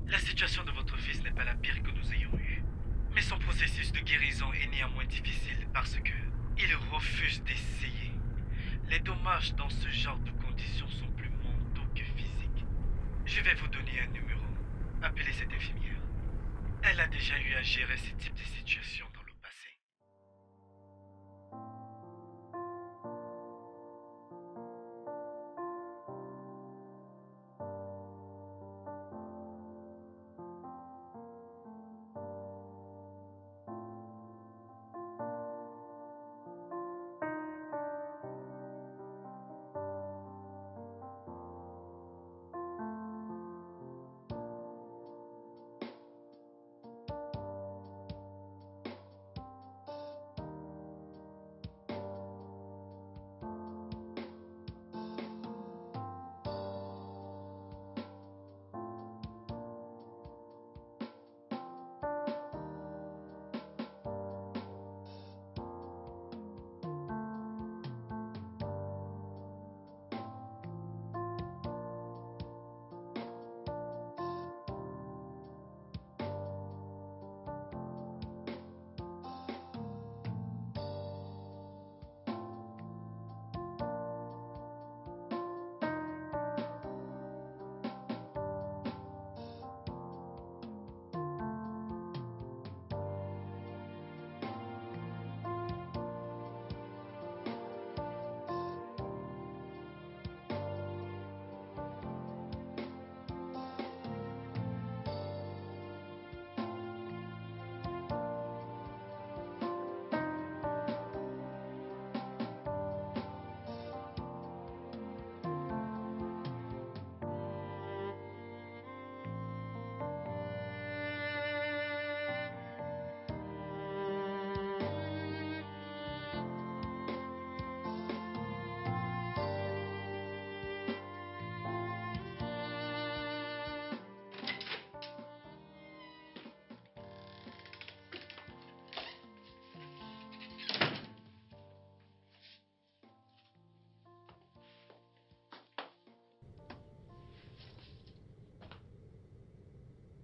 La situation de votre fils n'est pas la pire que nous ayons eue. Mais son processus de guérison est néanmoins difficile parce que il refuse d'essayer. Les dommages dans ce genre de conditions sont plus mentaux que physiques. Je vais vous donner un numéro. Appelez cette infirmière. Elle a déjà eu à gérer ce type de situation dans le passé.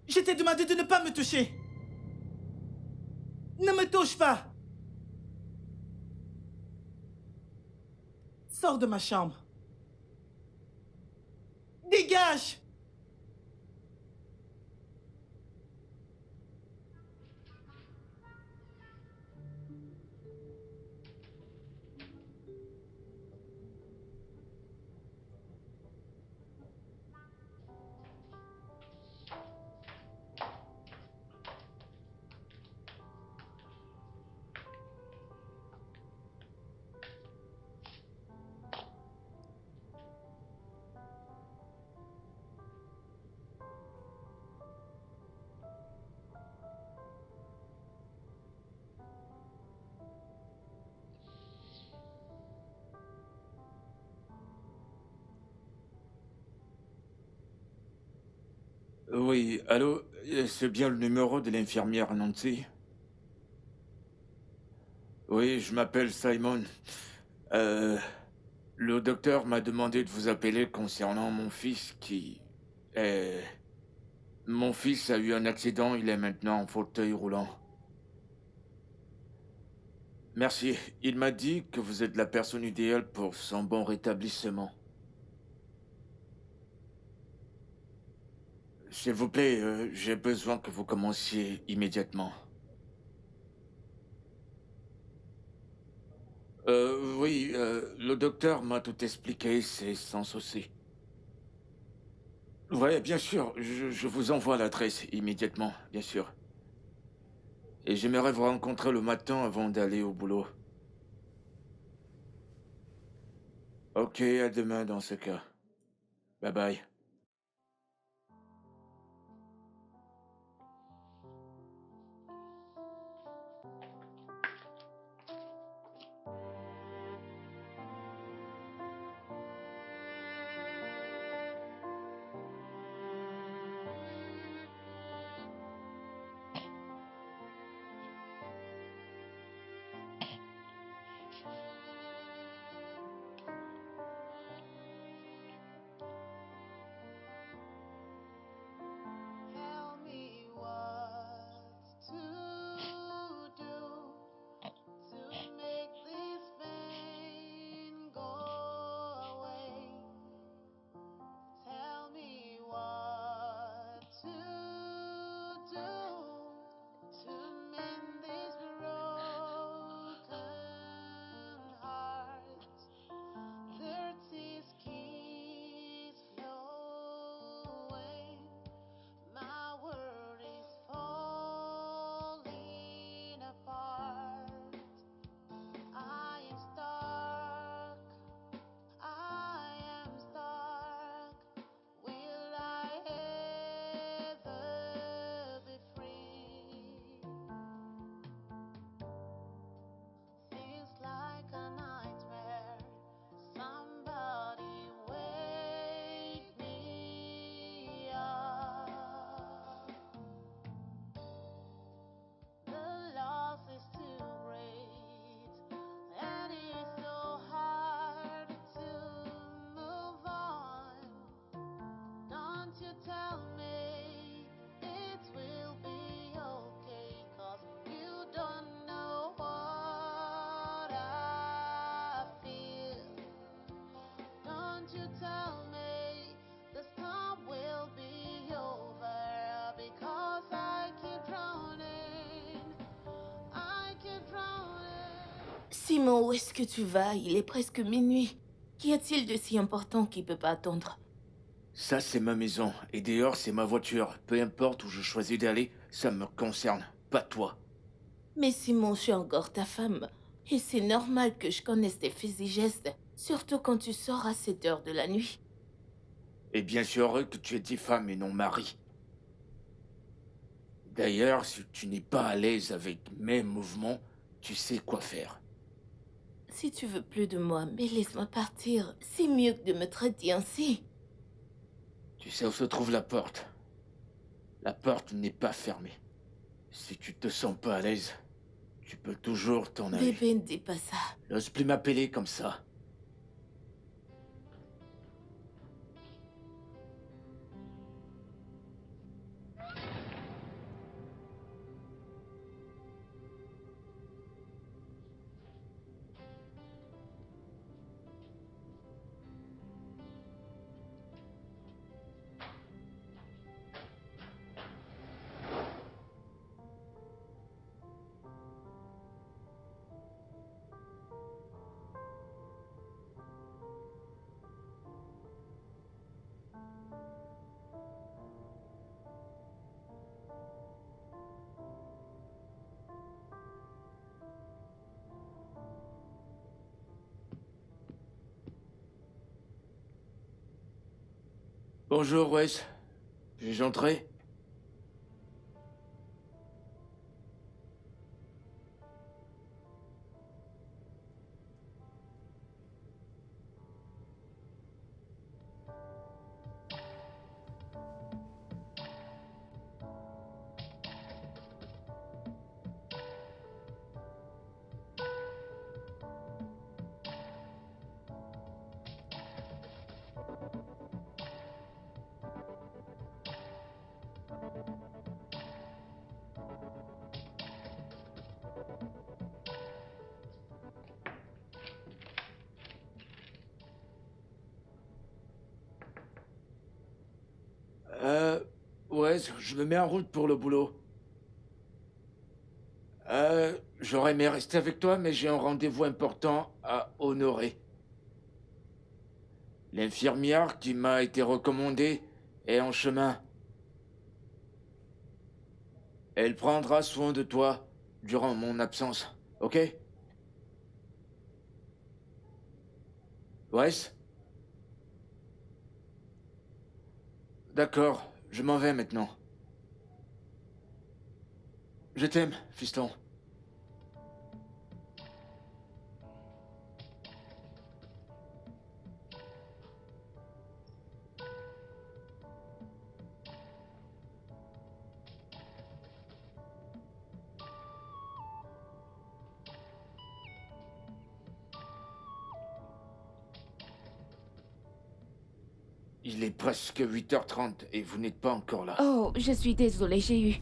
Je t'ai demandé de ne pas me toucher. Ne me touche pas. Sors de ma chambre. Dégage. Oui, allô, c'est bien le numéro de l'infirmière Nancy? Oui, je m'appelle Simon. Euh, le docteur m'a demandé de vous appeler concernant mon fils qui est... Mon fils a eu un accident, il est maintenant en fauteuil roulant. Merci. Il m'a dit que vous êtes la personne idéale pour son bon rétablissement. S'il vous plaît, j'ai besoin que vous commenciez immédiatement. Oui, le docteur m'a tout expliqué, c'est sans souci. Ouais, bien sûr, je vous envoie l'adresse immédiatement, bien sûr. Et j'aimerais vous rencontrer le matin avant d'aller au boulot. Ok, à demain dans ce cas. Bye bye. Simon, où est-ce que tu vas? Il est presque minuit. Qu'y a-t-il de si important qui peut pas attendre? Ça, c'est ma maison. Et dehors, c'est ma voiture. Peu importe où je choisis d'aller, ça me concerne. Pas toi. Mais Simon, je suis encore ta femme. Et c'est normal que je connaisse tes faits et gestes, surtout quand tu sors à cette heure de la nuit. Et bien sûr heureux que tu aies dit femme et non mari. D'ailleurs, si tu n'es pas à l'aise avec mes mouvements, tu sais quoi faire. Si tu veux plus de moi, mais laisse-moi partir. C'est mieux que de me traiter ainsi. Tu sais où se trouve la porte. La porte n'est pas fermée. Si tu te sens pas à l'aise, tu peux toujours t'en aller. Bébé, ne dis pas ça. N'ose plus m'appeler comme ça. Bonjour, Wes. Puis-je entrer? Wes, je me mets en route pour le boulot. J'aurais aimé rester avec toi, mais j'ai un rendez-vous important à honorer. L'infirmière qui m'a été recommandée est en chemin. Elle prendra soin de toi durant mon absence, ok? Wes? D'accord, je m'en vais maintenant. Je t'aime, fiston. Il est presque 8h30 et vous n'êtes pas encore là. Oh, je suis désolée, j'ai eu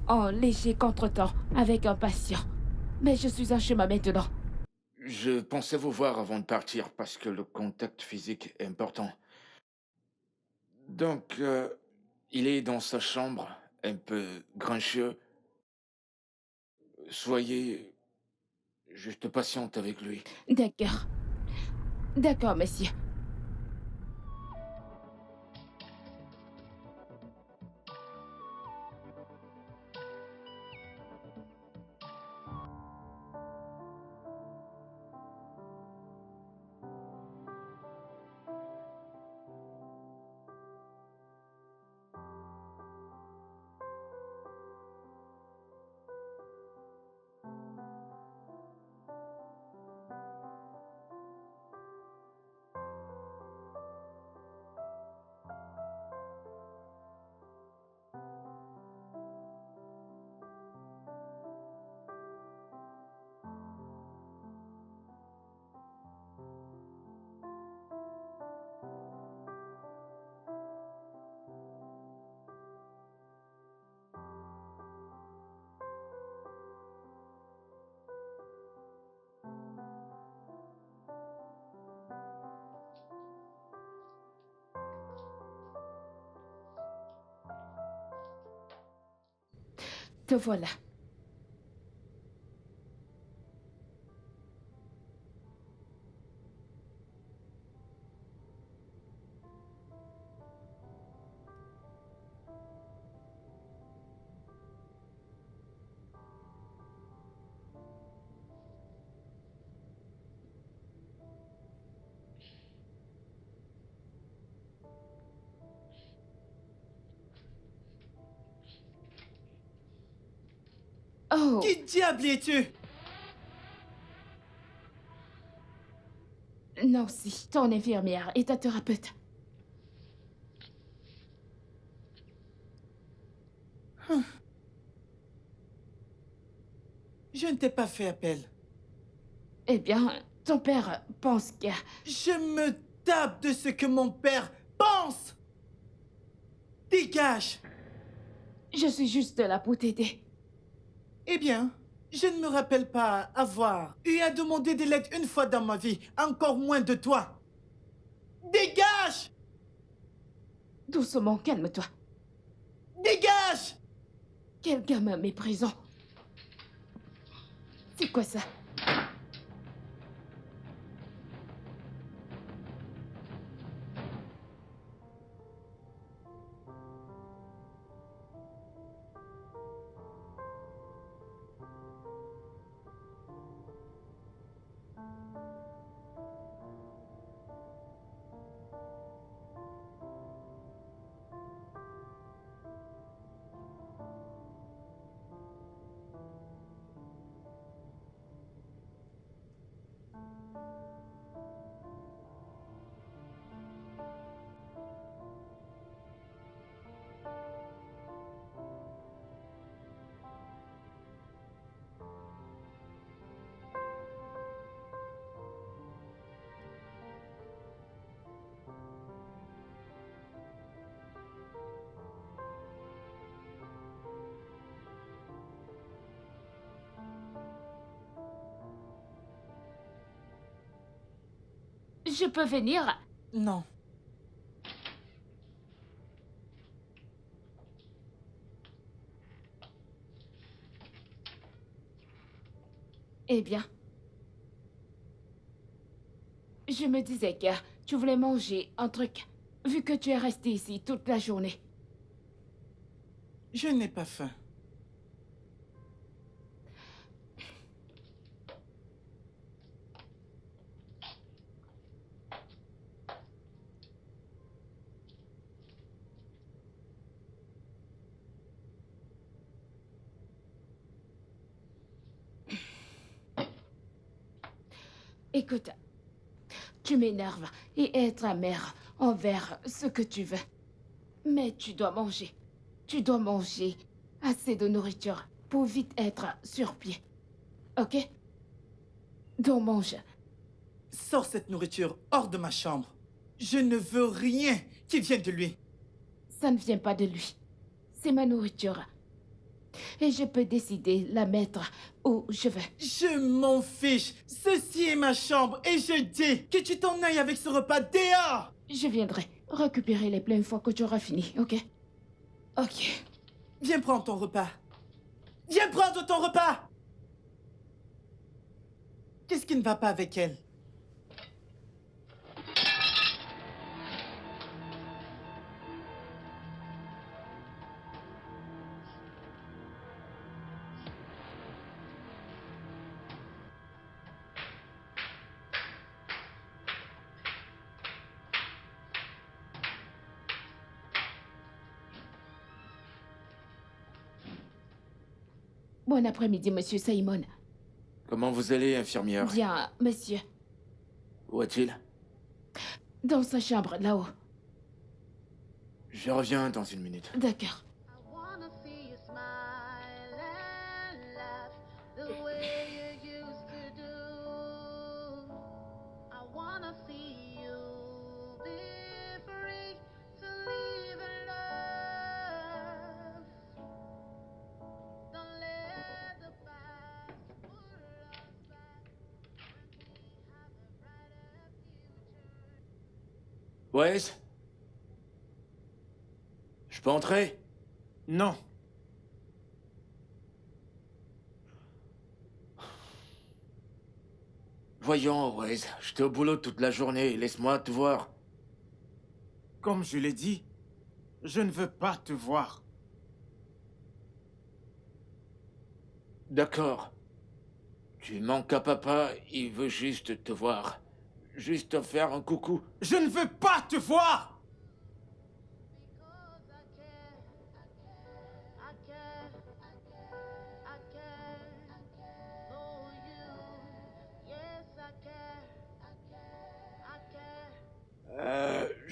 un léger contretemps avec un patient. Mais je suis en chemin maintenant. Je pensais vous voir avant de partir parce que le contact physique est important. Donc, il est dans sa chambre, un peu grincheux. Soyez juste patiente avec lui. D'accord. D'accord, monsieur. Te voilà. Oh, Qui diable es-tu? Nancy, ton infirmière et ta thérapeute. Je ne t'ai pas fait appel. Eh bien, ton père pense que... Je me tape de ce que mon père pense. Dégage. Je suis juste là pour t'aider. Eh bien, je ne me rappelle pas avoir eu à demander de l'aide une fois dans ma vie, encore moins de toi. Dégage! Doucement, calme-toi. Dégage! Quel gamin méprisant. C'est quoi ça? Je peux venir? Non. Eh bien. Je me disais que tu voulais manger un truc, vu que tu es resté ici toute la journée. Je n'ai pas faim. Écoute, tu m'énerves et être amère envers ce que tu veux. Mais tu dois manger. Tu dois manger assez de nourriture pour vite être sur pied. Ok? Donc mange. Sors cette nourriture hors de ma chambre. Je ne veux rien qui vienne de lui. Ça ne vient pas de lui. C'est ma nourriture. Et je peux décider la mettre où je veux. Je m'en fiche. Ceci est ma chambre et je dis que tu t'en ailles avec ce repas dehors. Je viendrai récupérer les plats une fois que tu auras fini, ok? Ok. Viens prendre ton repas. Viens prendre ton repas. Qu'est-ce qui ne va pas avec elle? Bon après-midi, monsieur Simon. Comment vous allez, infirmière? Bien, monsieur. Où est-il? Dans sa chambre, là-haut. Je reviens dans une minute. D'accord. I wanna see you smile and laugh the way you used to do. I wanna see you be free to live in love. Don't let the past pull us back when we have a brighter future. Wes? Je peux entrer? Non. Voyons, Wes, j'étais au boulot toute la journée, laisse-moi te voir. Comme je l'ai dit, je ne veux pas te voir. D'accord. Tu manques à papa, il veut juste te voir. Juste te faire un coucou. Je ne veux pas te voir! Because I care, I care, I care, I care.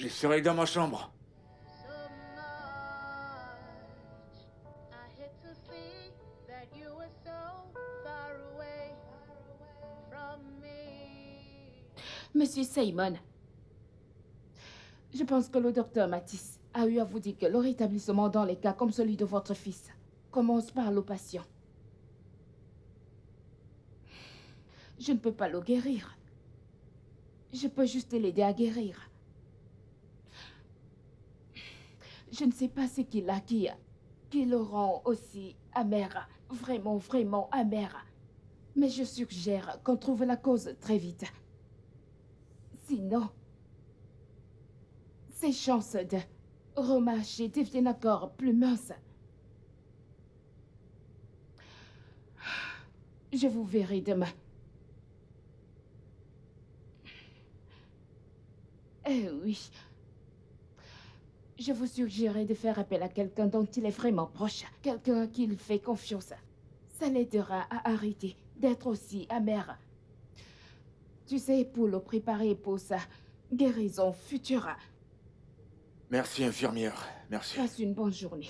Je serai dans ma chambre. so much. I hate to see that you were so far away from me. Monsieur Simon, je pense que le docteur Matisse a eu à vous dire que le rétablissement dans les cas comme celui de votre fils commence par le patient. Je ne peux pas le guérir. Je peux juste l'aider à guérir. Je ne sais pas ce qu'il a qui le rend aussi amer, vraiment, vraiment amer. Mais je suggère qu'on trouve la cause très vite. Sinon, ses chances de remarcher deviennent encore plus minces. Je vous verrai demain. Eh oui. Je vous suggérerais de faire appel à quelqu'un dont il est vraiment proche, quelqu'un à qui il fait confiance. Ça l'aidera à arrêter d'être aussi amer. Tu sais, pour le préparer pour sa guérison future. Merci, infirmière. Merci. Passe une bonne journée.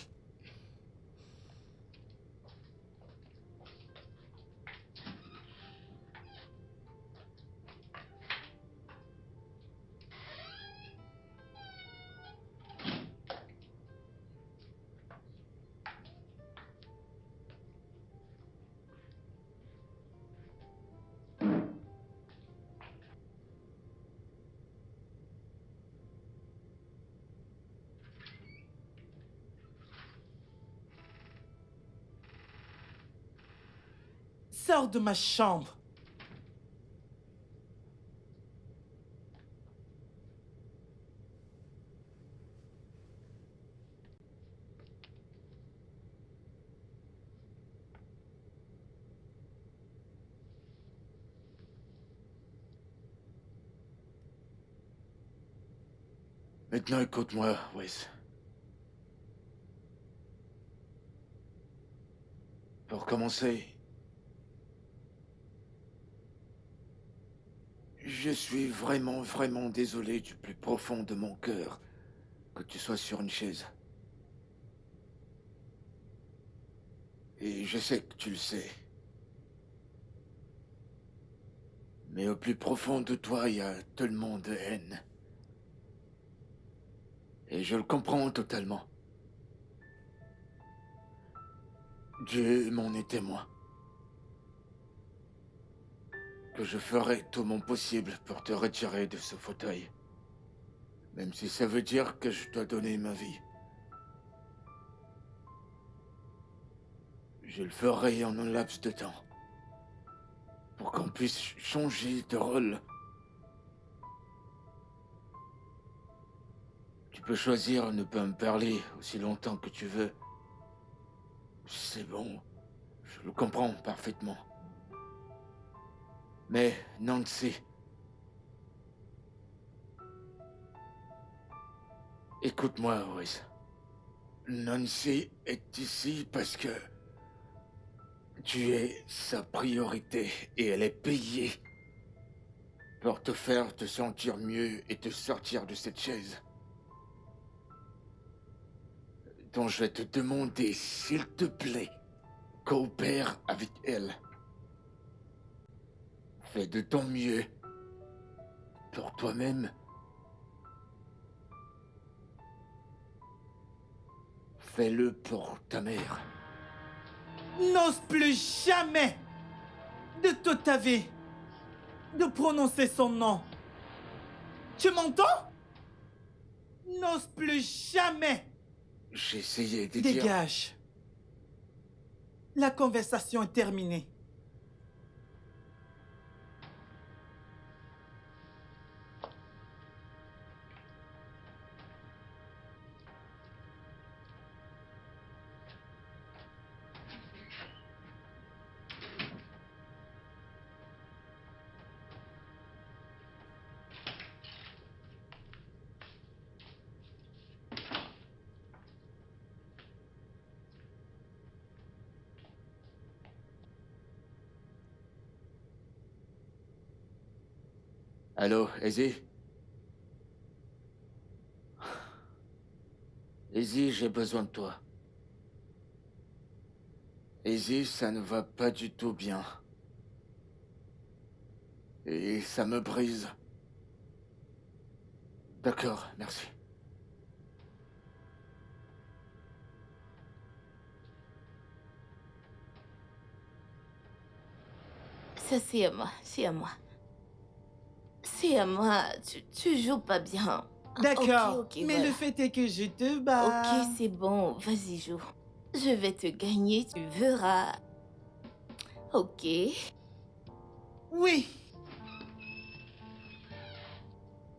Sors de ma chambre. Maintenant, écoute-moi, Wes. Pour commencer, je suis vraiment, vraiment désolé du plus profond de mon cœur que tu sois sur une chaise. Et je sais que tu le sais. Mais au plus profond de toi, il y a tellement de haine. Et je le comprends totalement. Dieu m'en est témoin. Que je ferai tout mon possible pour te retirer de ce fauteuil. Même si ça veut dire que je dois donner ma vie. Je le ferai en un laps de temps. Pour qu'on puisse changer de rôle. Tu peux choisir de ne pas me parler aussi longtemps que tu veux. C'est bon, je le comprends parfaitement. Mais Nancy... Écoute-moi, Horace. Nancy est ici parce que... tu es sa priorité et elle est payée pour te faire te sentir mieux et te sortir de cette chaise. Donc je vais te demander, s'il te plaît, coopère avec elle. Fais de ton mieux pour toi-même. Fais-le pour ta mère. N'ose plus jamais, de toute ta vie, de prononcer son nom. Tu m'entends? N'ose plus jamais. J'ai essayé de dire... Dégage. La conversation est terminée. Allô, Izzy? Izzy, j'ai besoin de toi. Izzy, ça ne va pas du tout bien. Et ça me brise. D'accord, merci. Ça, c'est à moi, c'est à moi. C'est à moi, tu joues pas bien. D'accord, Ok, mais voilà. le fait est que je te bats. Ok, c'est bon, vas-y, joue. Je vais te gagner, tu verras. Ok. Oui.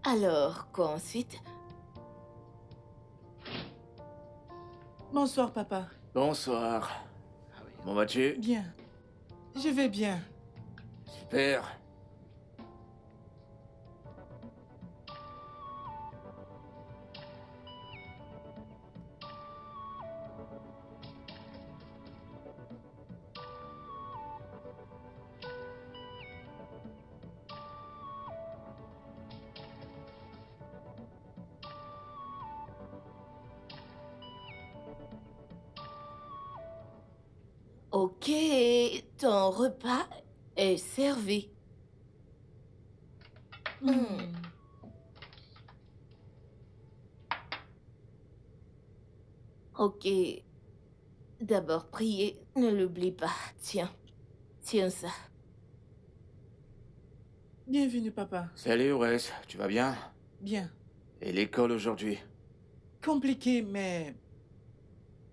Alors, quoi ensuite? Bonsoir, papa. Bonsoir. Comment vas-tu? Bien. Je vais bien. Super. Ok, ton repas est servi. Hmm. Ok. D'abord prier, ne l'oublie pas. Tiens, tiens ça. Bienvenue, papa. Salut, Wes. Tu vas bien? Bien. Et l'école aujourd'hui? Compliqué, mais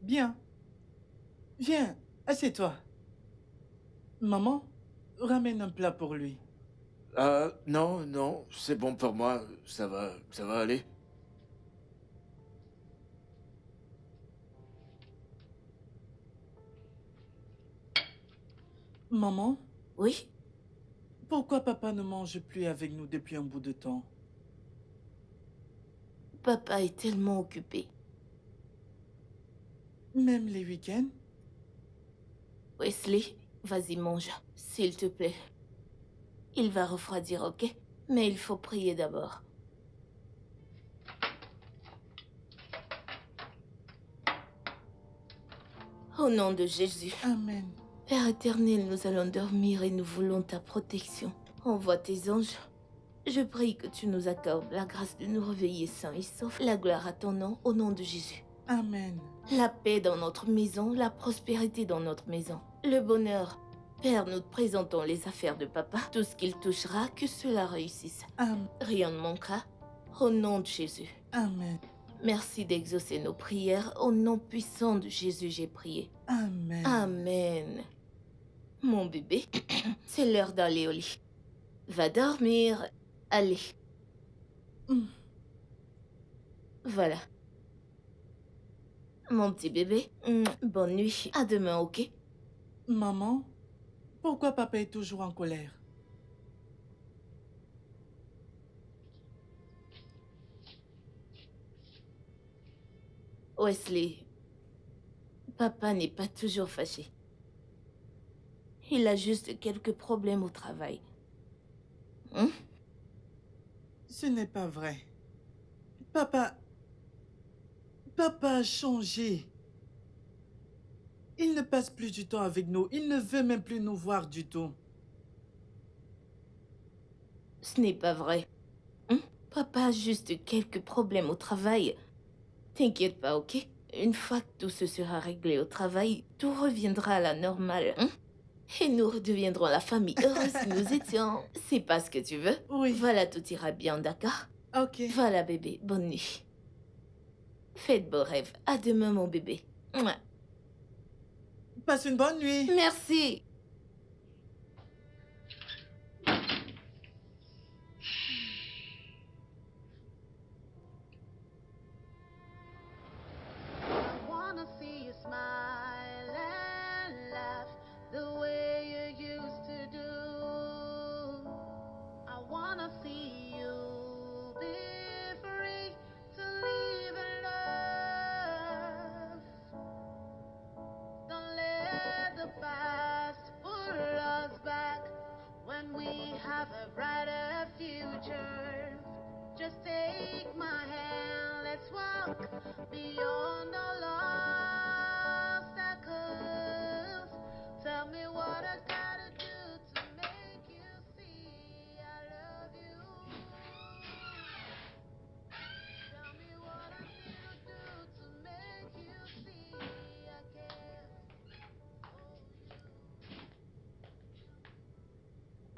bien. Viens, assieds-toi. Maman, ramène un plat pour lui. Non, non, c'est bon pour moi. Ça va aller. Maman, Oui? pourquoi papa ne mange plus avec nous depuis un bout de temps? Papa est tellement occupé. Même les week-ends? Wesley, vas-y, mange, s'il te plaît. Il va refroidir, ok? Mais il faut prier d'abord. Au nom de Jésus. Amen. Père éternel, nous allons dormir et nous voulons ta protection. Envoie tes anges. Je prie que tu nous accordes la grâce de nous réveiller sains et saufs. La gloire à ton nom, au nom de Jésus. Amen. La paix dans notre maison, la prospérité dans notre maison. Le bonheur. Père, nous te présentons les affaires de papa. Tout ce qu'il touchera, que cela réussisse. Amen. Rien ne manquera. Au nom de Jésus. Amen. Merci d'exaucer nos prières. Au nom puissant de Jésus, j'ai prié. Amen. Amen. Mon bébé, c'est l'heure d'aller au lit. Va dormir. Allez. Hmm. Voilà. Mon petit bébé, bonne nuit. À demain, ok? Maman, pourquoi papa est toujours en colère? Wesley, papa n'est pas toujours fâché. Il a juste quelques problèmes au travail. Hein? Ce n'est pas vrai. Papa... Papa a changé. Il ne passe plus du temps avec nous. Il ne veut même plus nous voir du tout. Ce n'est pas vrai. Hein? Papa a juste quelques problèmes au travail. T'inquiète pas, ok? Une fois que tout se sera réglé au travail, tout reviendra à la normale. Hein? Et nous redeviendrons la famille heureuse que nous étions. C'est pas ce que tu veux? Oui. Voilà, tout ira bien, d'accord? Ok. Voilà, bébé, bonne nuit. Fais de beaux rêves. À demain, mon bébé. Mouah. Passe une bonne nuit. Merci. I wanna see you smile and laugh the way you used to do. I wanna see you be free to live in love. Don't let the past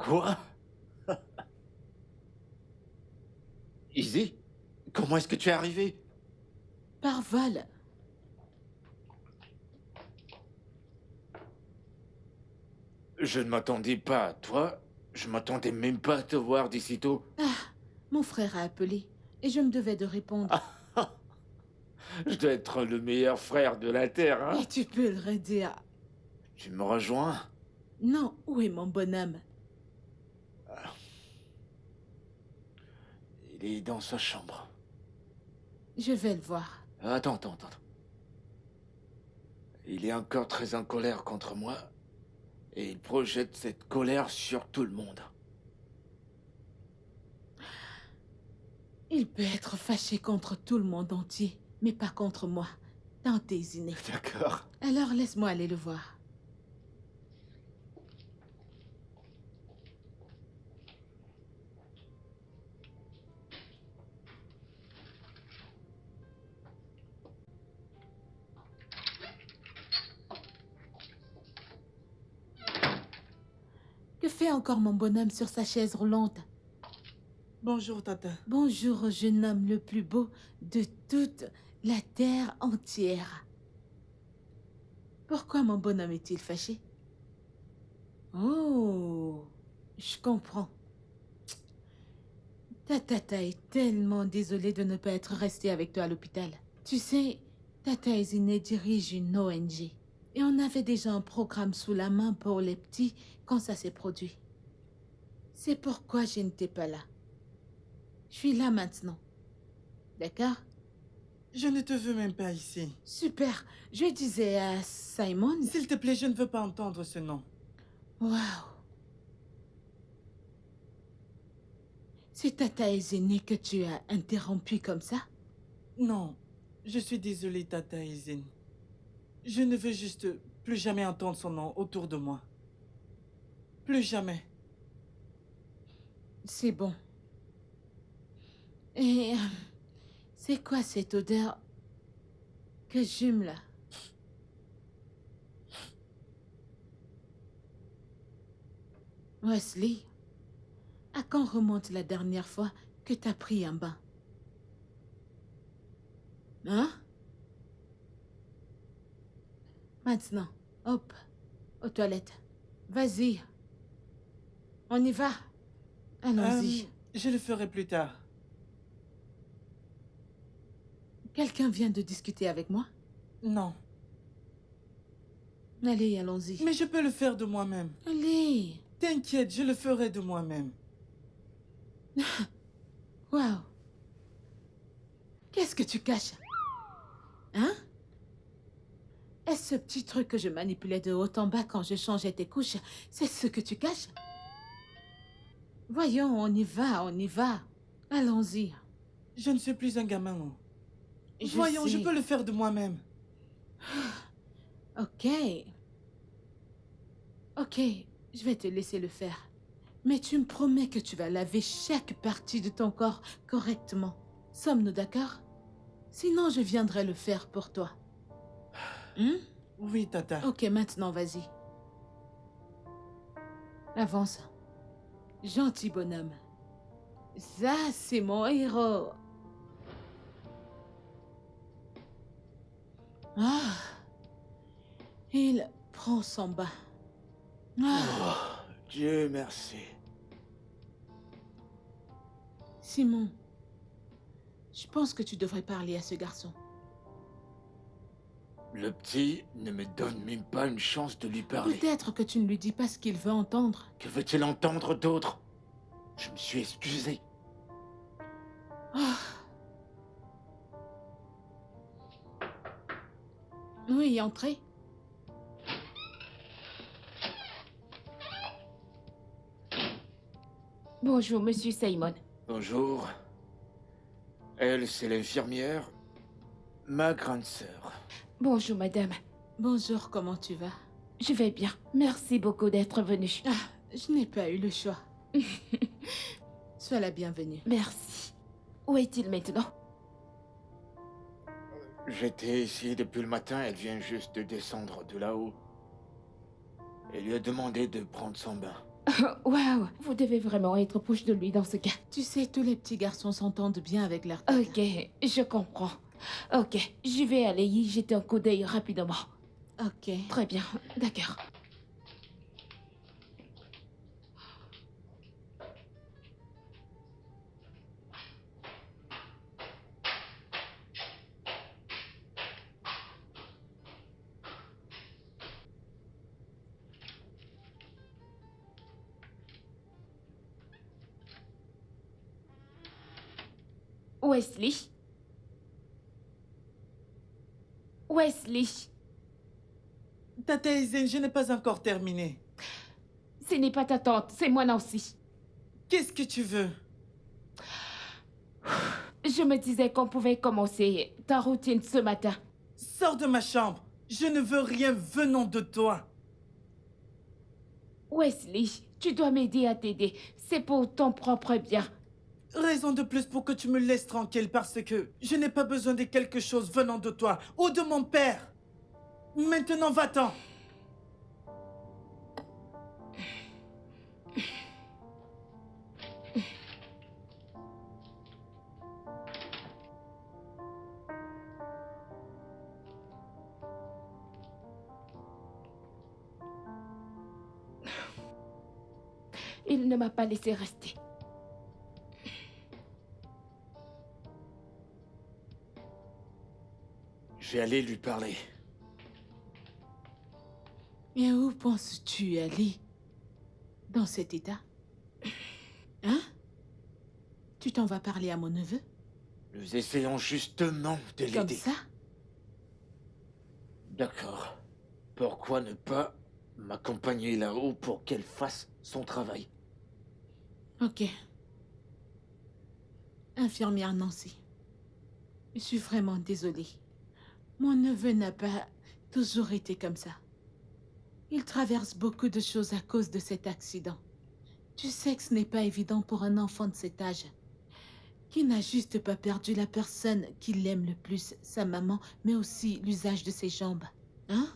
Quoi? Izzy? Comment est-ce que tu es arrivé? Par vol. Je ne m'attendais pas à toi. Je m'attendais même pas à te voir d'ici tôt. Mon frère a appelé et je me devais de répondre. Je dois être le meilleur frère de la Terre, hein? Et tu peux le redire. Tu me rejoins? Non, où est mon bonhomme? Il est dans sa chambre. Je vais le voir. Attends. Il est encore très en colère contre moi. Et il projette cette colère sur tout le monde. Il peut être fâché contre tout le monde entier, mais pas contre moi. Tante Izine. D'accord. Alors laisse-moi aller le voir. Que fait encore mon bonhomme sur sa chaise roulante? Bonjour, Tata. Bonjour au jeune homme le plus beau de toute la terre entière. Pourquoi mon bonhomme est-il fâché? Oh, je comprends. Ta tata est tellement désolée de ne pas être restée avec toi à l'hôpital. Tu sais, Tata Izine dirige une ONG. Et on avait déjà un programme sous la main pour les petits quand ça s'est produit. C'est pourquoi je n'étais pas là. Je suis là maintenant. D'accord? Je ne te veux même pas ici. Super. Je disais à Simon... S'il te plaît, je ne veux pas entendre ce nom. Waouh. C'est Tata Izine que tu as interrompu comme ça? Non, je suis désolée, Tata Izine. Je ne veux juste plus jamais entendre son nom autour de moi. Plus jamais. C'est bon. Et... c'est quoi cette odeur que j'hume là? Wesley, à quand remonte la dernière fois que t'as pris un bain? Hein? Maintenant, hop, aux toilettes. Vas-y. On y va. Allons-y. Je le ferai plus tard. Quelqu'un vient de discuter avec moi? Non. Allez, allons-y. Mais je peux le faire de moi-même. Allez. T'inquiète, je le ferai de moi-même. Waouh. Qu'est-ce que tu caches? Hein? Est-ce ce petit truc que je manipulais de haut en bas quand je changeais tes couches? C'est ce que tu caches? Voyons, on y va, on y va. Allons-y. Je ne suis plus un gamin. Non. Je Voyons, je sais. peux le faire de moi-même. Ok. Ok, je vais te laisser le faire. Mais tu me promets que tu vas laver chaque partie de ton corps correctement. Sommes-nous d'accord? Sinon, je viendrai le faire pour toi. Oui, Tata. Ok, maintenant, vas-y. Avance. Gentil bonhomme. Ça, c'est mon héros. Ah. Il prend son bain. Ah. Oh, Dieu merci. Simon, je pense que tu devrais parler à ce garçon. Le petit ne me donne même pas une chance de lui parler. Peut-être que tu ne lui dis pas ce qu'il veut entendre. Que veut-il entendre d'autre? Je me suis excusé. Ah. Oui, entrez. Bonjour, monsieur Simon. Bonjour. Elle, c'est l'infirmière. Ma grande sœur. Bonjour, madame. Bonjour, comment tu vas? Je vais bien. Merci beaucoup d'être venu. Ah, je n'ai pas eu le choix. Sois la bienvenue. Merci. Où est-il maintenant? J'étais ici depuis le matin, elle vient juste de descendre de là-haut. Elle lui a demandé de prendre son bain. Waouh, vous devez vraiment être proche de lui dans ce cas. Tu sais, tous les petits garçons s'entendent bien avec leur tata. Ok, je comprends. Ok, je vais aller y jeter un coup d'œil rapidement. Ok. Très bien, d'accord. Wesley? Wesley, Tata Aizen, je n'ai pas encore terminé. ce n'est pas ta tante, c'est moi Nancy. Qu'est-ce que tu veux? Je me disais qu'on pouvait commencer ta routine ce matin. Sors de ma chambre. Je ne veux rien venant de toi. Wesley, tu dois m'aider à t'aider. C'est pour ton propre bien. Raison de plus pour que tu me laisses tranquille parce que je n'ai pas besoin de quelque chose venant de toi ou de mon père. Maintenant, va-t'en. Il ne m'a pas laissé rester. Je vais aller lui parler. Et où penses-tu aller dans cet état? Hein? Tu t'en vas parler à mon neveu? Nous essayons justement de Comme l'aider. ça? D'accord. Pourquoi ne pas m'accompagner là-haut pour qu'elle fasse son travail? Ok. Infirmière Nancy, je suis vraiment désolée. Mon neveu n'a pas toujours été comme ça. Il traverse beaucoup de choses à cause de cet accident. Tu sais que ce n'est pas évident pour un enfant de cet âge, qui n'a juste pas perdu la personne qu'il aime le plus, sa maman, mais aussi l'usage de ses jambes. Hein?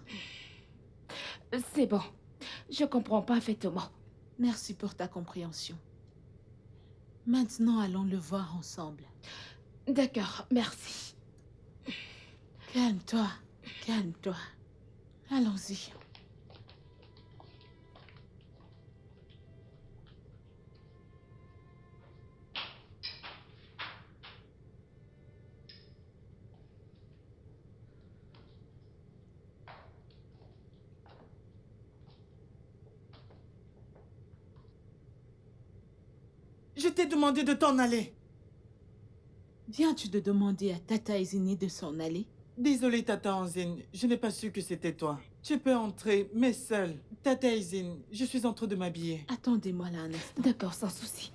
C'est bon. Je comprends parfaitement. Merci pour ta compréhension. Maintenant, allons le voir ensemble. D'accord, merci. Calme-toi, calme-toi. Allons-y. Je t'ai demandé de t'en aller. Viens-tu de demander à Tata Izini de s'en aller? Désolé, Tata Anzin, je n'ai pas su que c'était toi. Tu peux entrer, mais seul. Tata Izin, je suis en train de m'habiller. Attendez-moi là un instant. D'accord, sans souci.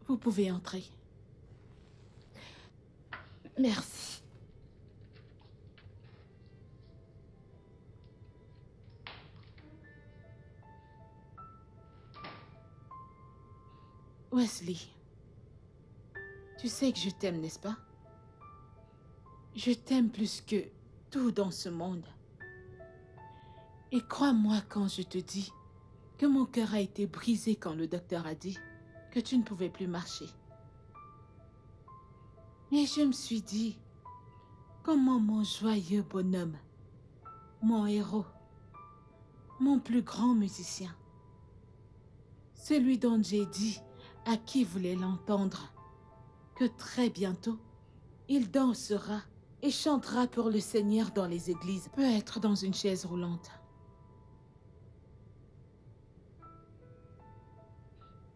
Vous pouvez entrer. Merci. Wesley, tu sais que je t'aime, n'est-ce pas? Je t'aime plus que tout dans ce monde. Et crois-moi quand je te dis que mon cœur a été brisé quand le docteur a dit que tu ne pouvais plus marcher. Et je me suis dit, comment mon joyeux bonhomme, mon héros, mon plus grand musicien, celui dont j'ai dit à qui voulait l'entendre que très bientôt, il dansera et chantera pour le Seigneur dans les églises, peut être dans une chaise roulante.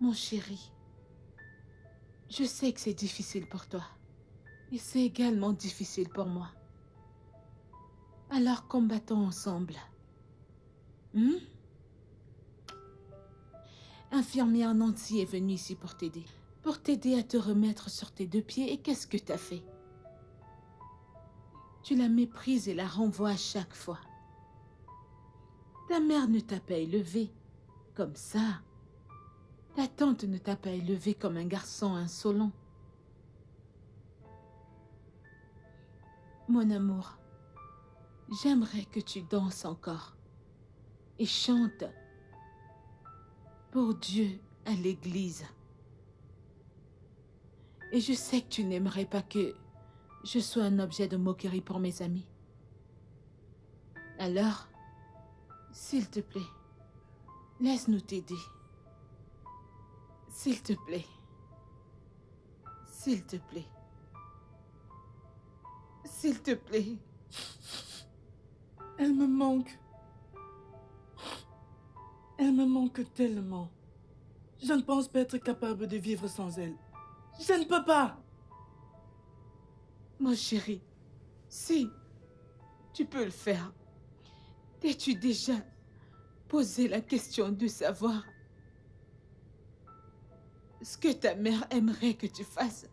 Mon chéri, je sais que c'est difficile pour toi. Et c'est également difficile pour moi. Alors combattons ensemble. Infirmière Nancy est venue ici pour t'aider à te remettre sur tes deux pieds. Et qu'est-ce que t'as fait? Tu la méprises et la renvoies à chaque fois. Ta mère ne t'a pas élevé comme ça. Ta tante ne t'a pas élevé comme un garçon insolent. Mon amour, j'aimerais que tu danses encore et chantes pour Dieu à l'église. Et je sais que tu n'aimerais pas que je sois un objet de moquerie pour mes amis. Alors, s'il te plaît, laisse-nous t'aider. S'il te plaît. S'il te plaît. S'il te plaît. Elle me manque. Elle me manque tellement. Je ne pense pas être capable de vivre sans elle. Je ne peux pas. Mon chéri, si tu peux le faire, t'es-tu déjà posé la question de savoir ce que ta mère aimerait que tu fasses?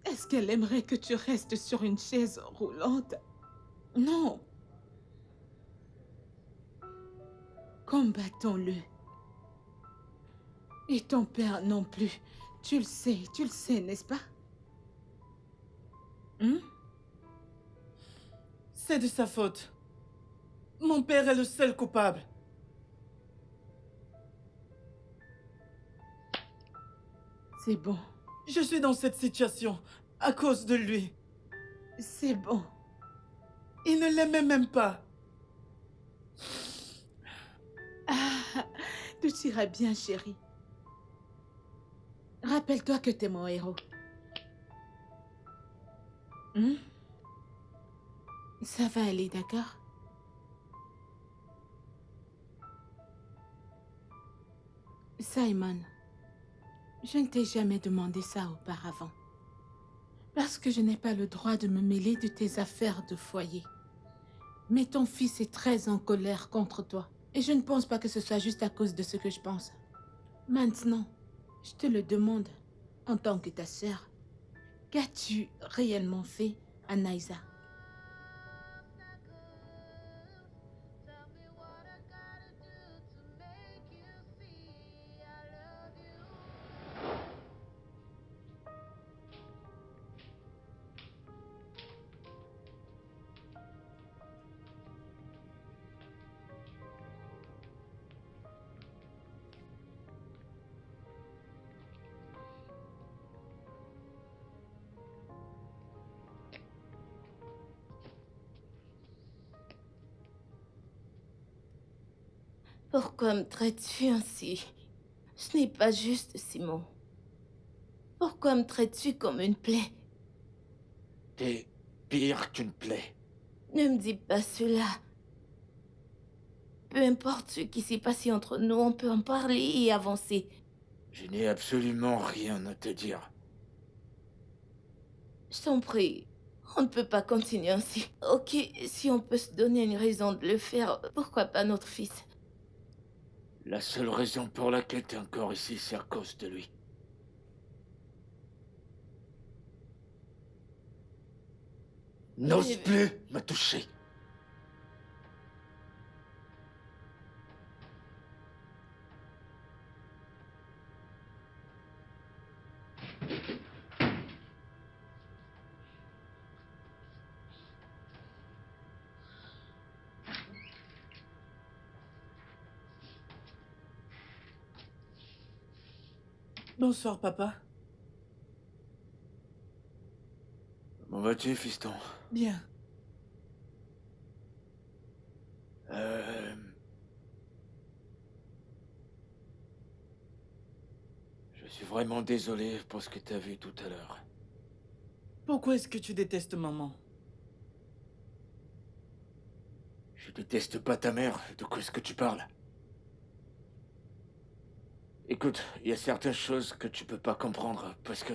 Est-ce qu'elle aimerait que tu restes sur une chaise roulante? Non. Combattons-le. Et ton père non plus. Tu le sais, n'est-ce pas? C'est de sa faute. Mon père est le seul coupable. C'est bon. Je suis dans cette situation à cause de lui. C'est bon. Il ne l'aimait même pas. Ah, tout ira bien, chérie. Rappelle-toi que t'es mon héros. Ça va aller, d'accord? Simon, je ne t'ai jamais demandé ça auparavant. Parce que je n'ai pas le droit de me mêler de tes affaires de foyer. Mais ton fils est très en colère contre toi. Et je ne pense pas que ce soit juste à cause de ce que je pense. Maintenant, je te le demande, en tant que ta sœur, qu'as-tu réellement fait à Naïsa? Tell me what I gotta do to make you see I love you. Pourquoi me traites-tu ainsi? Ce n'est pas juste, Simon. Pourquoi me traites-tu comme une plaie? T'es pire qu'une plaie. Ne me dis pas cela. Peu importe ce qui s'est passé entre nous, on peut en parler et avancer. Je n'ai absolument rien à te dire. Je t'en prie, on ne peut pas continuer ainsi. Ok, si on peut se donner une raison de le faire, pourquoi pas notre fils? La seule raison pour laquelle t'es encore ici, c'est à cause de lui. N'ose plus me toucher. Bonsoir, papa. Comment vas-tu, fiston? Bien. Je suis vraiment désolé pour ce que t'as vu tout à l'heure. Pourquoi est-ce que tu détestes maman? Je déteste pas ta mère, de quoi est-ce que tu parles? Écoute, il y a certaines choses que tu peux pas comprendre, parce que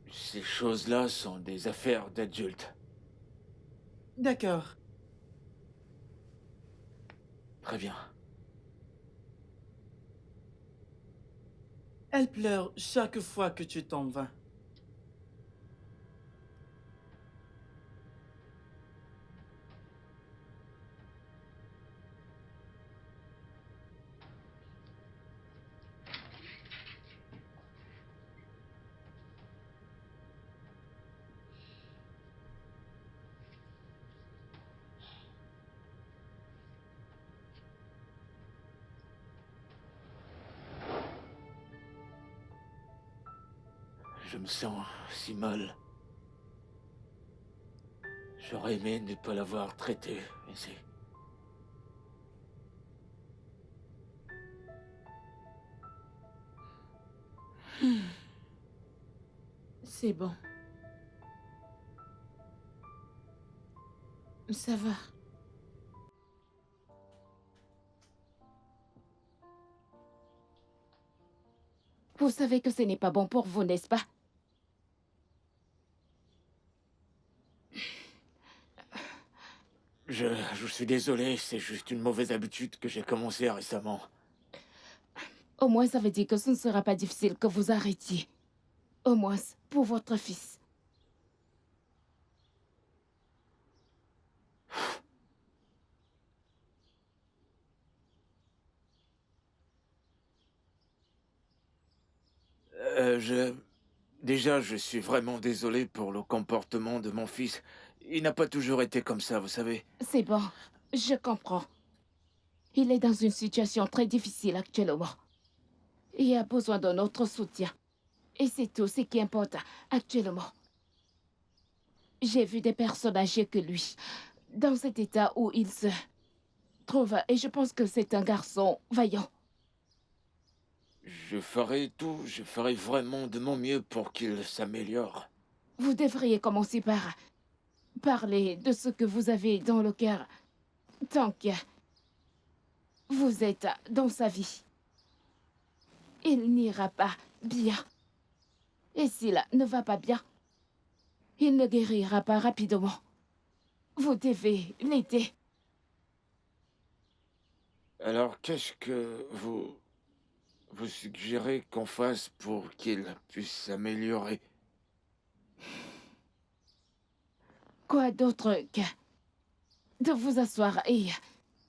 ces choses-là sont des affaires d'adultes. D'accord. Très bien. Elle pleure chaque fois que tu t'en vas. Je me sens si mal. J'aurais aimé ne pas l'avoir traité ici. C'est bon. Ça va. Vous savez que ce n'est pas bon pour vous, n'est-ce pas? Je suis désolé, c'est juste une mauvaise habitude que j'ai commencée récemment. Au moins, ça veut dire que ce ne sera pas difficile que vous arrêtiez. Au moins, pour votre fils. Déjà, je suis vraiment désolé pour le comportement de mon fils. Il n'a pas toujours été comme ça, vous savez. C'est bon, je comprends. Il est dans une situation très difficile actuellement. Il a besoin de notre soutien. Et c'est tout ce qui importe actuellement. J'ai vu des personnes âgées que lui, dans cet état où il se trouve, et je pense que c'est un garçon vaillant. Je ferai tout, je ferai vraiment de mon mieux pour qu'il s'améliore. Vous devriez commencer par parler de ce que vous avez dans le cœur, tant que vous êtes dans sa vie. Il n'ira pas bien. Et s'il ne va pas bien, il ne guérira pas rapidement. Vous devez l'aider. Alors, qu'est-ce que vous suggérez qu'on fasse pour qu'il puisse s'améliorer? Quoi d'autre que de vous asseoir et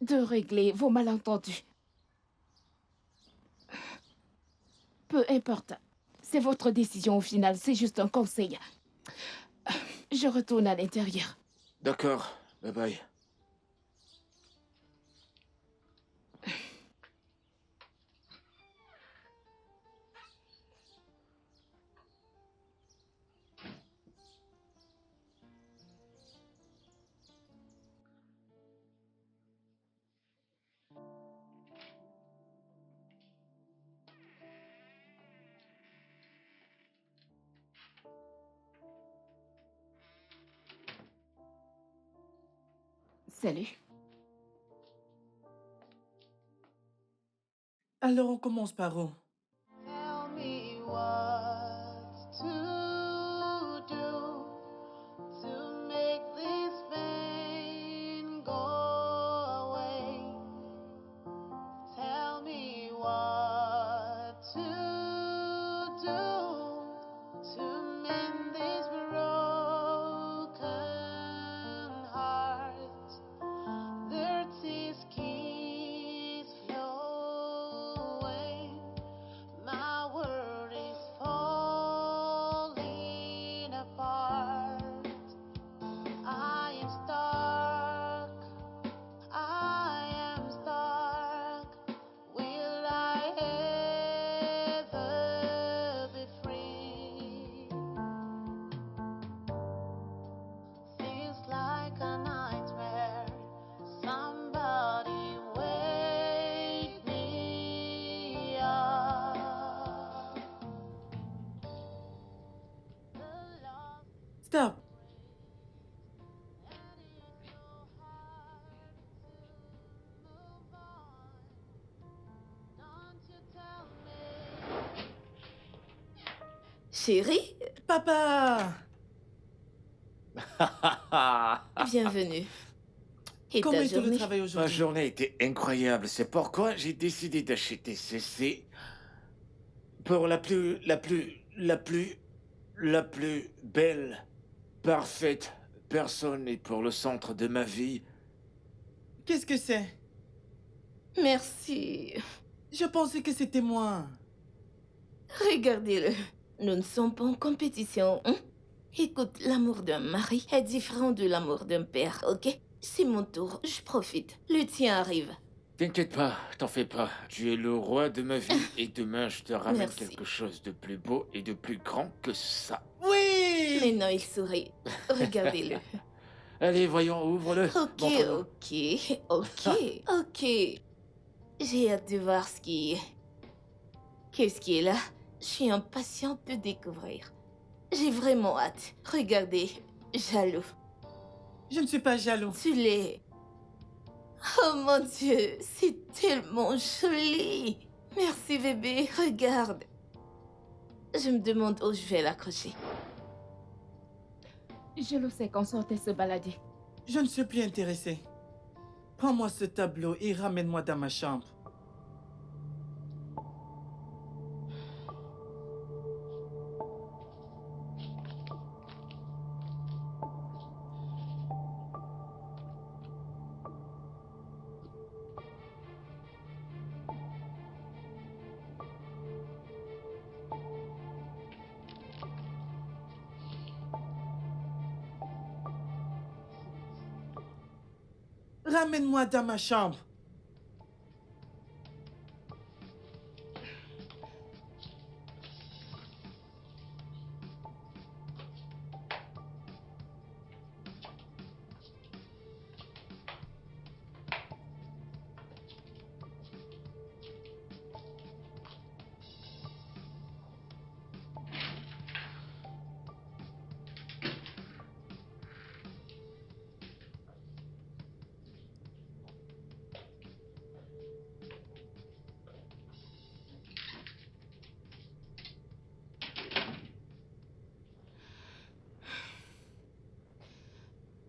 de régler vos malentendus? Peu importe. C'est votre décision au final, c'est juste un conseil. Je retourne à l'intérieur. D'accord, bye bye. Salut. Alors on commence par où? Tell me what to do to make this pain go away. Tell me what to do to mend this broken heart. Dirty keys flowing. My world is falling apart. I am stuck. I am stuck. Will I ever be free? Feels like a nightmare. Somebody wake me up. The love Stop. and it's so hard to move on. Don't you tell me. Chérie, Papa! bienvenue. Et Comment ta était le journée? travail Ma aujourd'hui? journée était incroyable, c'est pourquoi j'ai décidé d'acheter ceci pour la plus belle, parfaite personne et pour le centre de ma vie. Qu'est-ce que c'est? Merci. Je pensais que c'était moi. Regardez-le. Nous ne sommes pas en compétition, hein? Écoute, l'amour d'un mari est différent de l'amour d'un père, ok? C'est mon tour, je profite. Le tien arrive. T'inquiète pas, t'en fais pas. Tu es le roi de ma vie et demain je te ramène Merci. quelque chose de plus beau et de plus grand que ça. Oui! Mais non, il sourit. Regardez-le. Allez, voyons, ouvre-le. Ok, Montre-moi. ok. J'ai hâte de voir ce qui est. Qu'est-ce qui est là? Je suis impatiente de découvrir. J'ai vraiment hâte. Regardez, jaloux. Je ne suis pas jaloux. Tu l'es. Oh mon Dieu, c'est tellement joli. Merci bébé, regarde. Je me demande où je vais l'accrocher. Je le sais qu'on sortait se balader. Je ne suis plus intéressé. Prends-moi ce tableau et ramène-moi dans ma chambre. Ramène-moi dans ma chambre.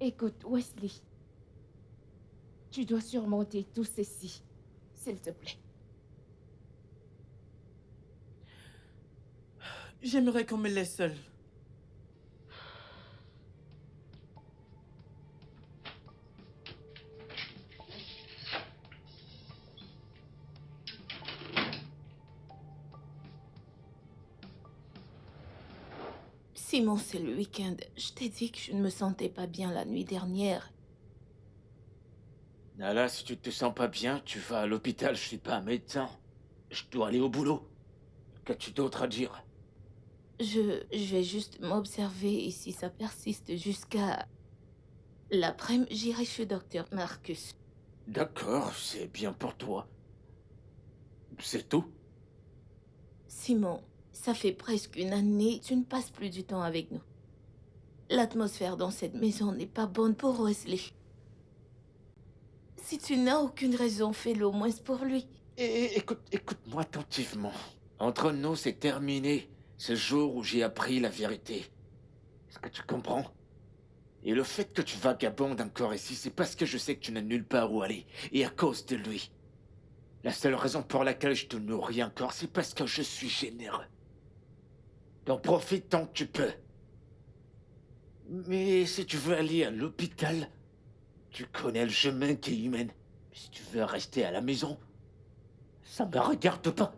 Écoute, Wesley. Tu dois surmonter tout ceci, s'il te plaît. J'aimerais qu'on me laisse seul. Simon, c'est le week-end. Je t'ai dit que je ne me sentais pas bien la nuit dernière. Nala, si tu te sens pas bien, tu vas à l'hôpital, je suis pas un médecin. Je dois aller au boulot. Qu'as-tu d'autre à dire? Je vais juste m'observer et si ça persiste jusqu'à l'après-midi, j'irai chez Docteur Marcus. D'accord, c'est bien pour toi. C'est tout? Simon, ça fait presque une année, tu ne passes plus du temps avec nous. L'atmosphère dans cette maison n'est pas bonne pour Wesley. Si tu n'as aucune raison, fais-le au moins pour lui. Écoute-moi attentivement. Entre nous, c'est terminé. C'est le jour où j'ai appris la vérité. Est-ce que tu comprends? Et le fait que tu vagabondes encore ici, c'est parce que je sais que tu n'as nulle part où aller. Et à cause de lui. La seule raison pour laquelle je te nourris encore, c'est parce que je suis généreux. Donc profite tant que tu peux. Mais si tu veux aller à l'hôpital, tu connais le chemin qui y mène. Mais si tu veux rester à la maison, ça me regarde pas.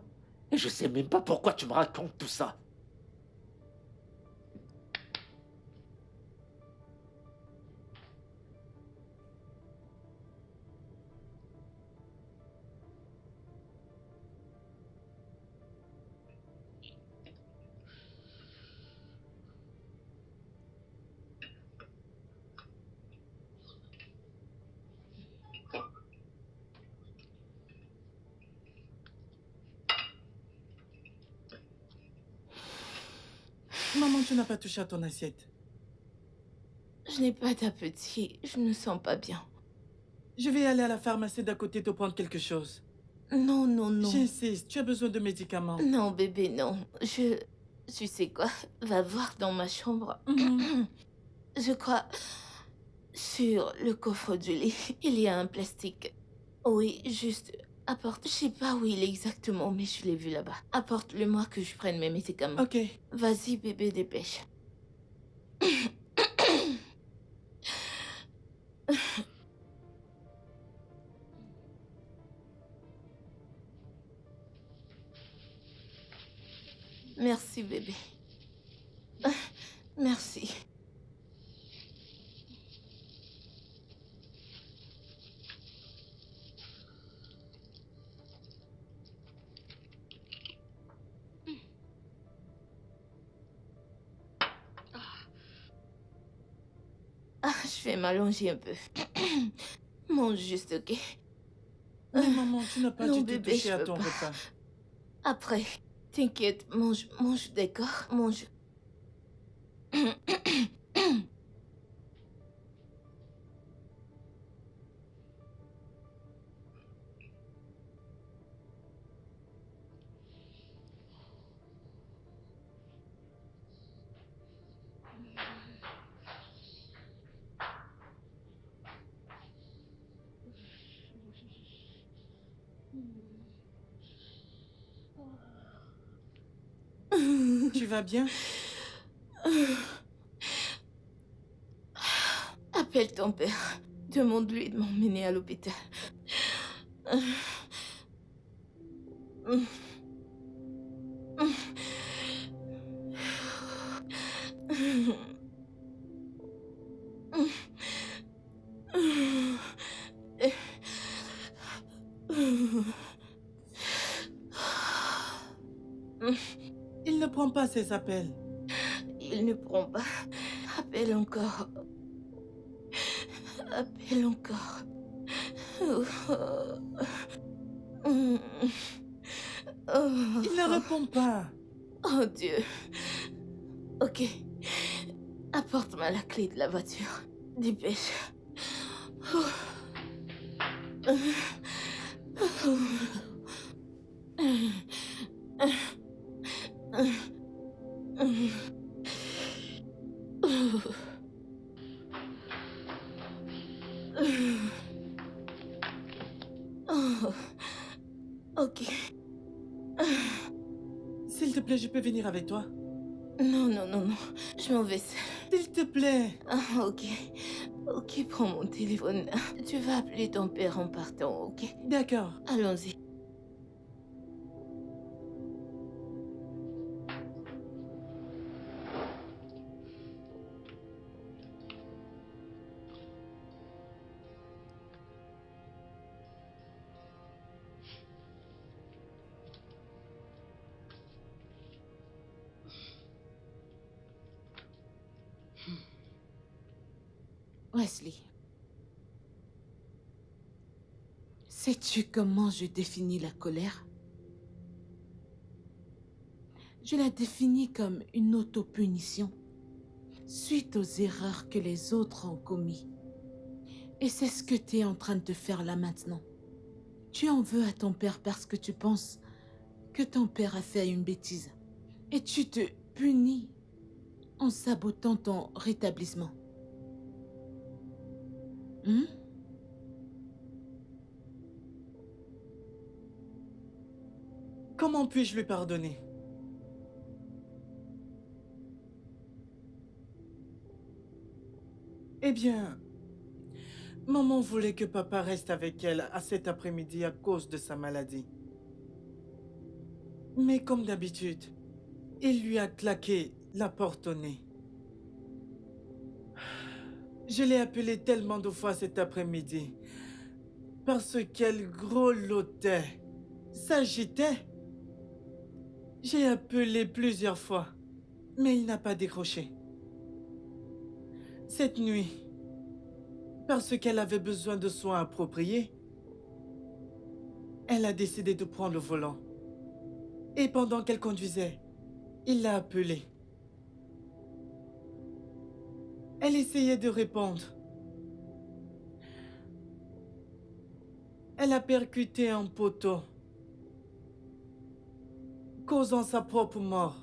Et je sais même pas pourquoi tu me racontes tout ça. Maman, tu n'as pas touché à ton assiette. Je n'ai pas d'appétit, je ne me sens pas bien. Je vais aller à la pharmacie d'à côté te prendre quelque chose. Non, non, non. J'insiste, tu as besoin de médicaments. Non, bébé, non. Tu sais quoi? Va voir dans ma chambre. Je crois... Sur le coffre du lit, il y a un plastique. Oui, juste... Apporte... Je sais pas où il est exactement, mais je l'ai vu là-bas. Apporte-le-moi que je prenne mes médicaments. Ok. Vas-y, bébé, dépêche. Merci, bébé. Merci. Je vais m'allonger un peu. Mange juste, ok? Mais maman, tu n'as pas Non, du tout bébé, touché je à peux ton pas. repas. Après, t'inquiète, mange, d'accord? Mange. Tu vas bien? Appelle ton père. Demande-lui de m'emmener à l'hôpital. Il ne prend pas ses appels. Il ne prend pas. Appelle encore. Appelle encore. Il ne répond pas. Oh Dieu. Ok. Apporte-moi la clé de la voiture. Dépêche. Ok. S'il te plaît, je peux venir avec toi? Non. Je m'en vais seule. S'il te plaît. Ah, ok. Ok, prends mon téléphone. Tu vas appeler ton père en partant, ok? D'accord. Allons-y. Wesley, sais-tu comment je définis la colère? Je la définis comme une autopunition suite aux erreurs que les autres ont commises. Et c'est ce que tu es en train de faire là maintenant. Tu en veux à ton père parce que tu penses que ton père a fait une bêtise. Et tu te punis en sabotant ton rétablissement. Comment puis-je lui pardonner? Eh bien, maman voulait que papa reste avec elle à cet après-midi à cause de sa maladie. Mais comme d'habitude, il lui a claqué la porte au nez. Je l'ai appelée tellement de fois cet après-midi parce qu'elle grelottait, s'agitait. J'ai appelé plusieurs fois, mais il n'a pas décroché. Cette nuit, parce qu'elle avait besoin de soins appropriés, elle a décidé de prendre le volant. Et pendant qu'elle conduisait, il l'a appelée. Elle essayait de répondre. Elle a percuté un poteau, causant sa propre mort.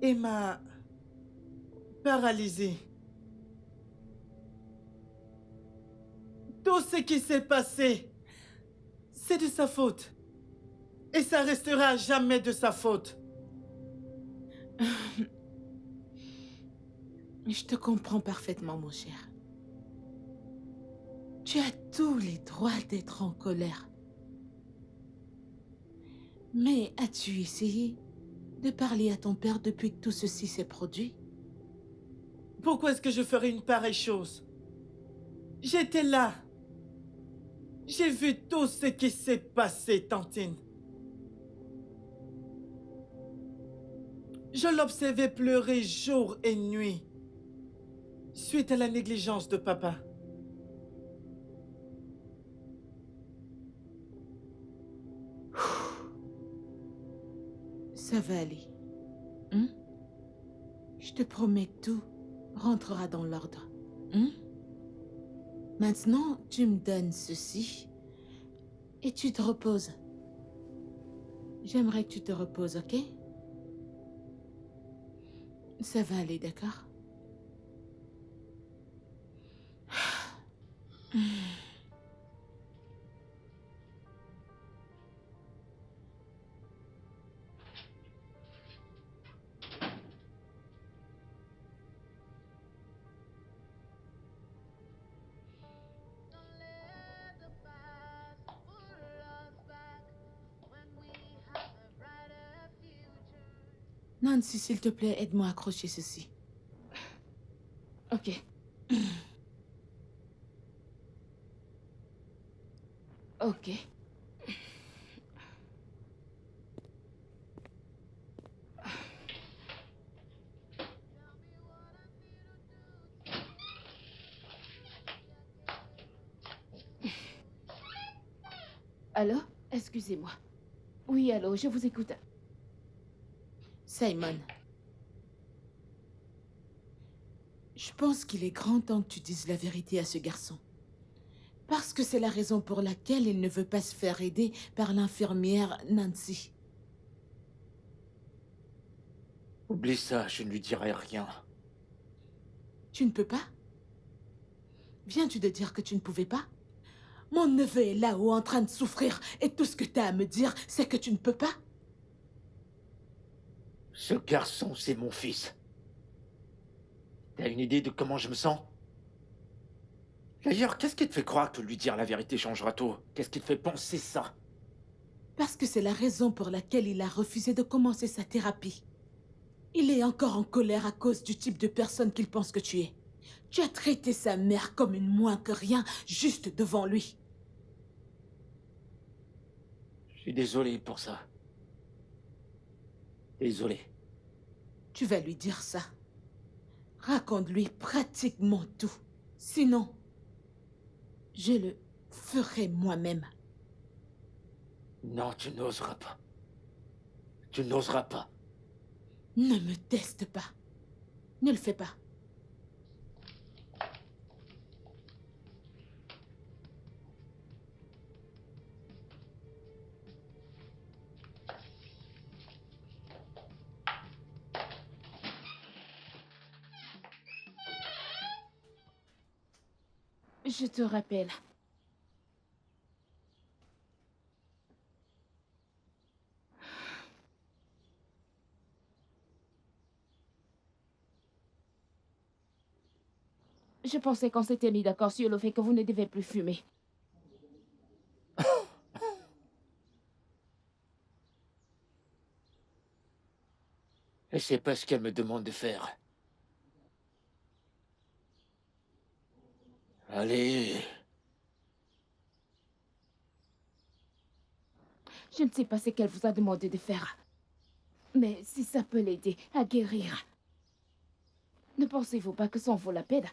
Et m'a paralysée. Tout ce qui s'est passé, c'est de sa faute. Et ça restera à jamais de sa faute. Je te comprends parfaitement, mon cher. Tu as tous les droits d'être en colère. Mais as-tu essayé de parler à ton père depuis que tout ceci s'est produit? Pourquoi est-ce que je ferais une pareille chose? J'étais là. J'ai vu tout ce qui s'est passé, Tantine. Je l'observais pleurer jour et nuit. suite à la négligence de papa. Ça va aller. Hein? Je te promets que tout rentrera dans l'ordre. Hein? Maintenant, tu me donnes ceci et tu te reposes. J'aimerais que tu te reposes, ok? Ça va aller, d'accord? Don't let the past pull us back when we have a brighter future. Nancy, s'il te plaît, aide-moi à accrocher ceci. Ok. Ok. Allô? Excusez-moi. Oui, allô, je vous écoute. Simon. Je pense qu'il est grand temps que tu dises la vérité à ce garçon. Parce que c'est la raison pour laquelle il ne veut pas se faire aider par l'infirmière Nancy. Oublie ça, je ne lui dirai rien. Tu ne peux pas? Viens-tu de dire que tu ne pouvais pas? Mon neveu est là-haut en train de souffrir et tout ce que tu as à me dire, c'est que tu ne peux pas? Ce garçon, c'est mon fils. T'as une idée de comment je me sens? D'ailleurs, qu'est-ce qui te fait croire que lui dire la vérité changera tout? Qu'est-ce qui te fait penser ça? Parce que c'est la raison pour laquelle il a refusé de commencer sa thérapie. Il est encore en colère à cause du type de personne qu'il pense que tu es. Tu as traité sa mère comme une moins que rien, juste devant lui. Je suis désolé pour ça. Désolé. Tu vas lui dire ça. Raconte-lui pratiquement tout. Sinon, je le ferai moi-même. Non, tu n'oseras pas. Tu n'oseras pas. Ne me teste pas. Ne le fais pas. Je te rappelle. Je pensais qu'on s'était mis d'accord sur le fait que vous ne devez plus fumer. Et c'est pas ce qu'elle me demande de faire. Allez. Je ne sais pas ce qu'elle vous a demandé de faire. Mais si ça peut l'aider à guérir, ne pensez-vous pas que ça en vaut la peine?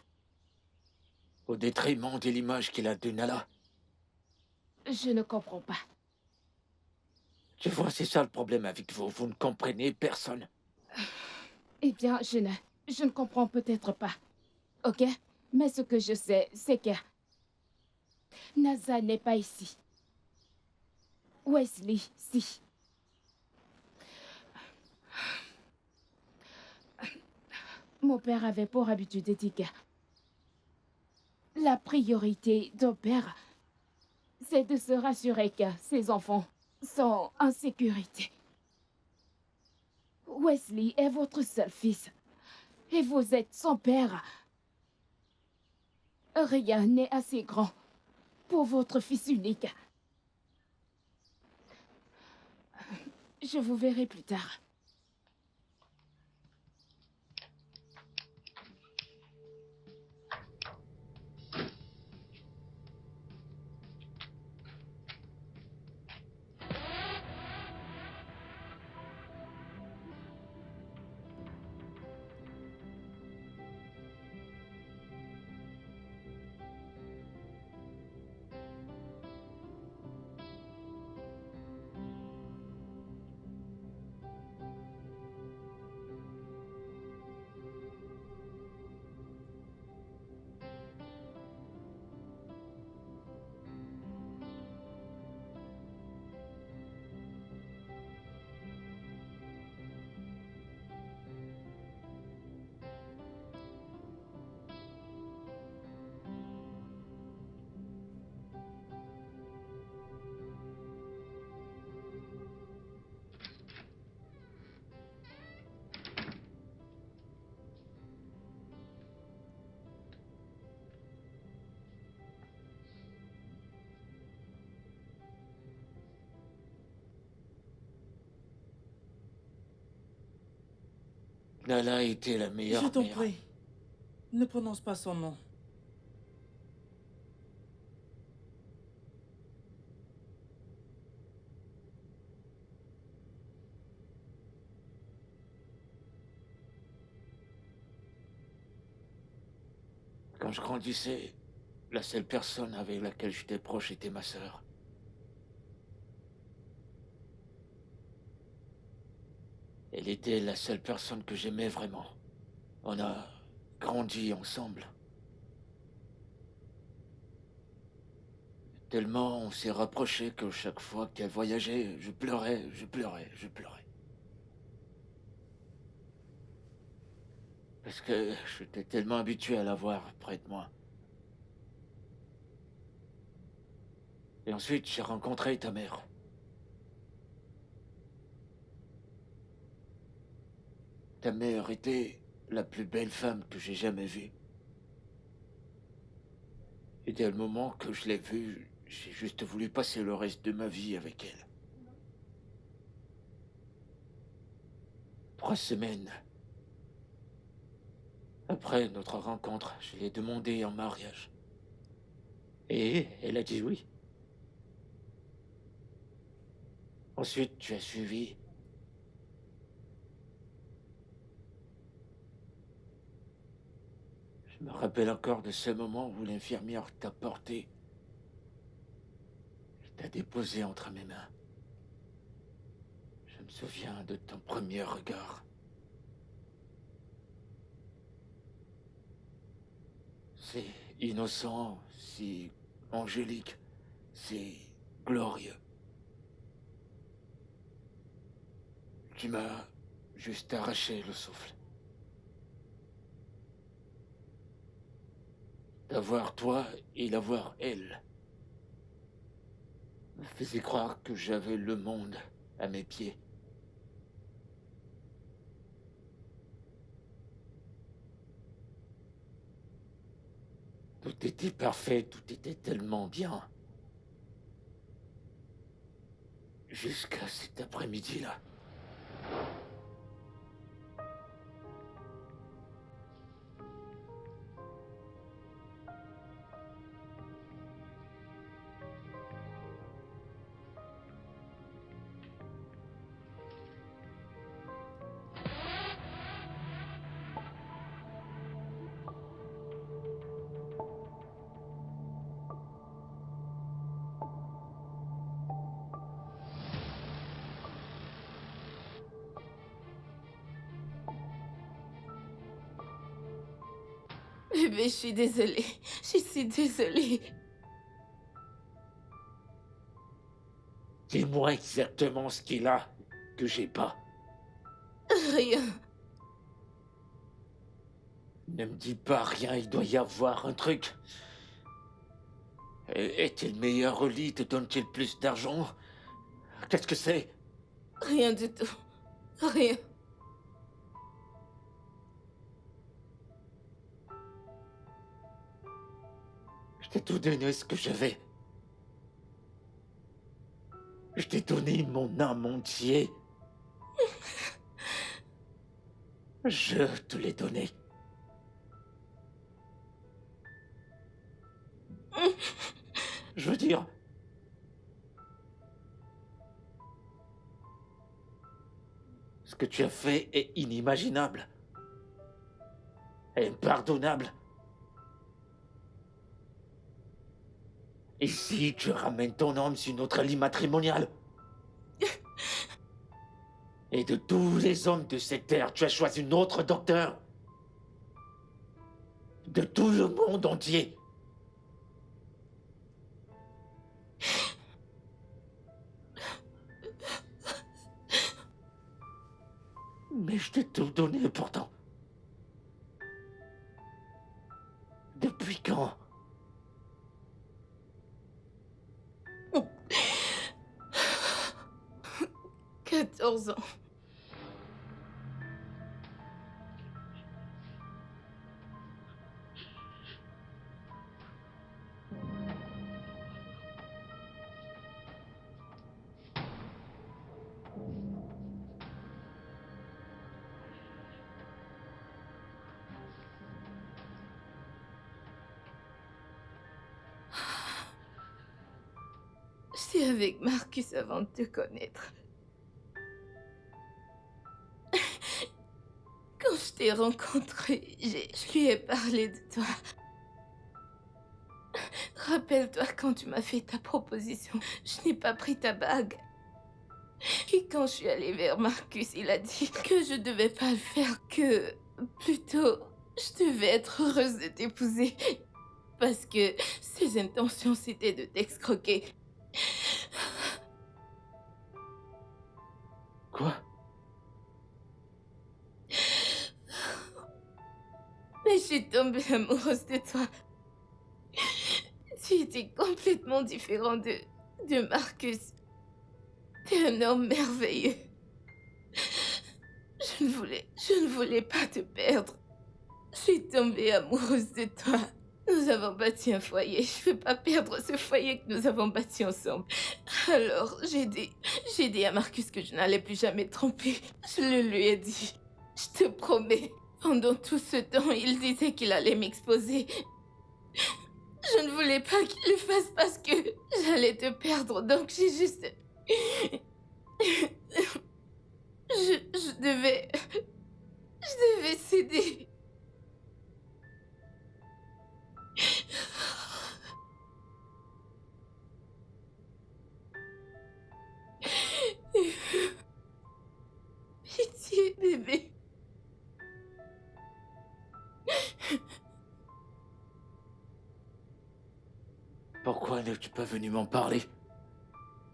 Au détriment de l'image qu'il a de Nala. Je ne comprends pas. Tu vois, c'est ça le problème avec vous. Vous ne comprenez personne. Eh bien, je ne comprends peut-être pas. Ok? Mais ce que je sais, c'est que NASA n'est pas ici. Wesley, si. Mon père avait pour habitude de dire que la priorité d'un père, c'est de se rassurer que ses enfants sont en sécurité. Wesley est votre seul fils. Et vous êtes son père. Rien n'est assez grand pour votre fils unique. Je vous verrai plus tard. Nala était la Je meilleure t'en mère. prie, ne prononce pas son nom. Quand je grandissais, la seule personne avec laquelle j'étais proche était ma sœur. Elle était la seule personne que j'aimais vraiment. On a grandi ensemble. Tellement on s'est rapprochés que chaque fois qu'elle voyageait, je pleurais, je pleurais, je pleurais. Parce que j'étais tellement habitué à la voir près de moi. Et ensuite, j'ai rencontré ta mère. Ta mère était la plus belle femme que j'ai jamais vue. Et dès le moment que je l'ai vue, j'ai juste voulu passer le reste de ma vie avec elle. 3 semaines après notre rencontre, je l'ai demandé en mariage. Et elle a dit oui. Ensuite, tu as suivi. Je me rappelle encore de ce moment où l'infirmière t'a porté. T'a déposé entre mes mains. Je me souviens de ton premier regard. C'est innocent, si angélique, c'est glorieux. Tu m'as juste arraché le souffle. D'avoir toi et d'avoir elle me faisait croire que j'avais le monde à mes pieds. Tout était parfait, tout était tellement bien. Jusqu'à cet après-midi-là. Bébé, je suis désolée. Je suis désolée. Dis-moi exactement ce qu'il a que j'ai pas. Rien. Ne me dis pas rien, il doit y avoir un truc. Est-il meilleur au lit? Te donne-t-il plus d'argent? Qu'est-ce que c'est? Rien du tout. Rien. Je t'ai tout donné ce que j'avais. Je t'ai donné mon âme entier. Je te l'ai donné. Je veux dire... Ce que tu as fait est inimaginable. Impardonnable. Et si tu ramènes ton homme sur notre lit matrimonial? Et de tous les hommes de cette terre, tu as choisi un autre docteur? De tout le monde entier? Mais je t'ai tout donné pourtant. Depuis quand? 14 ans. J'étais avec Marcus avant de te connaître. Quand je t'ai rencontré, je lui ai parlé de toi. Rappelle-toi quand tu m'as fait ta proposition, je n'ai pas pris ta bague. Et quand je suis allée vers Marcus, il a dit que je devais pas le faire, que plutôt je devais être heureuse de t'épouser. Parce que ses intentions c'était de t'escroquer. Quoi? Mais je suis tombée amoureuse de toi. Tu étais complètement différent de Marcus. T'es un homme merveilleux. Je ne voulais pas te perdre. Je suis tombée amoureuse de toi. Nous avons bâti un foyer. Je ne veux pas perdre ce foyer que nous avons bâti ensemble. Alors, j'ai dit à Marcus que je n'allais plus jamais te tromper. Je le lui ai dit. Je te promets. Pendant tout ce temps, il disait qu'il allait m'exposer. Je ne voulais pas qu'il le fasse parce que j'allais te perdre. Donc, j'ai juste... Je devais céder. Pitié, bébé. Pourquoi n'es-tu pas venu m'en parler?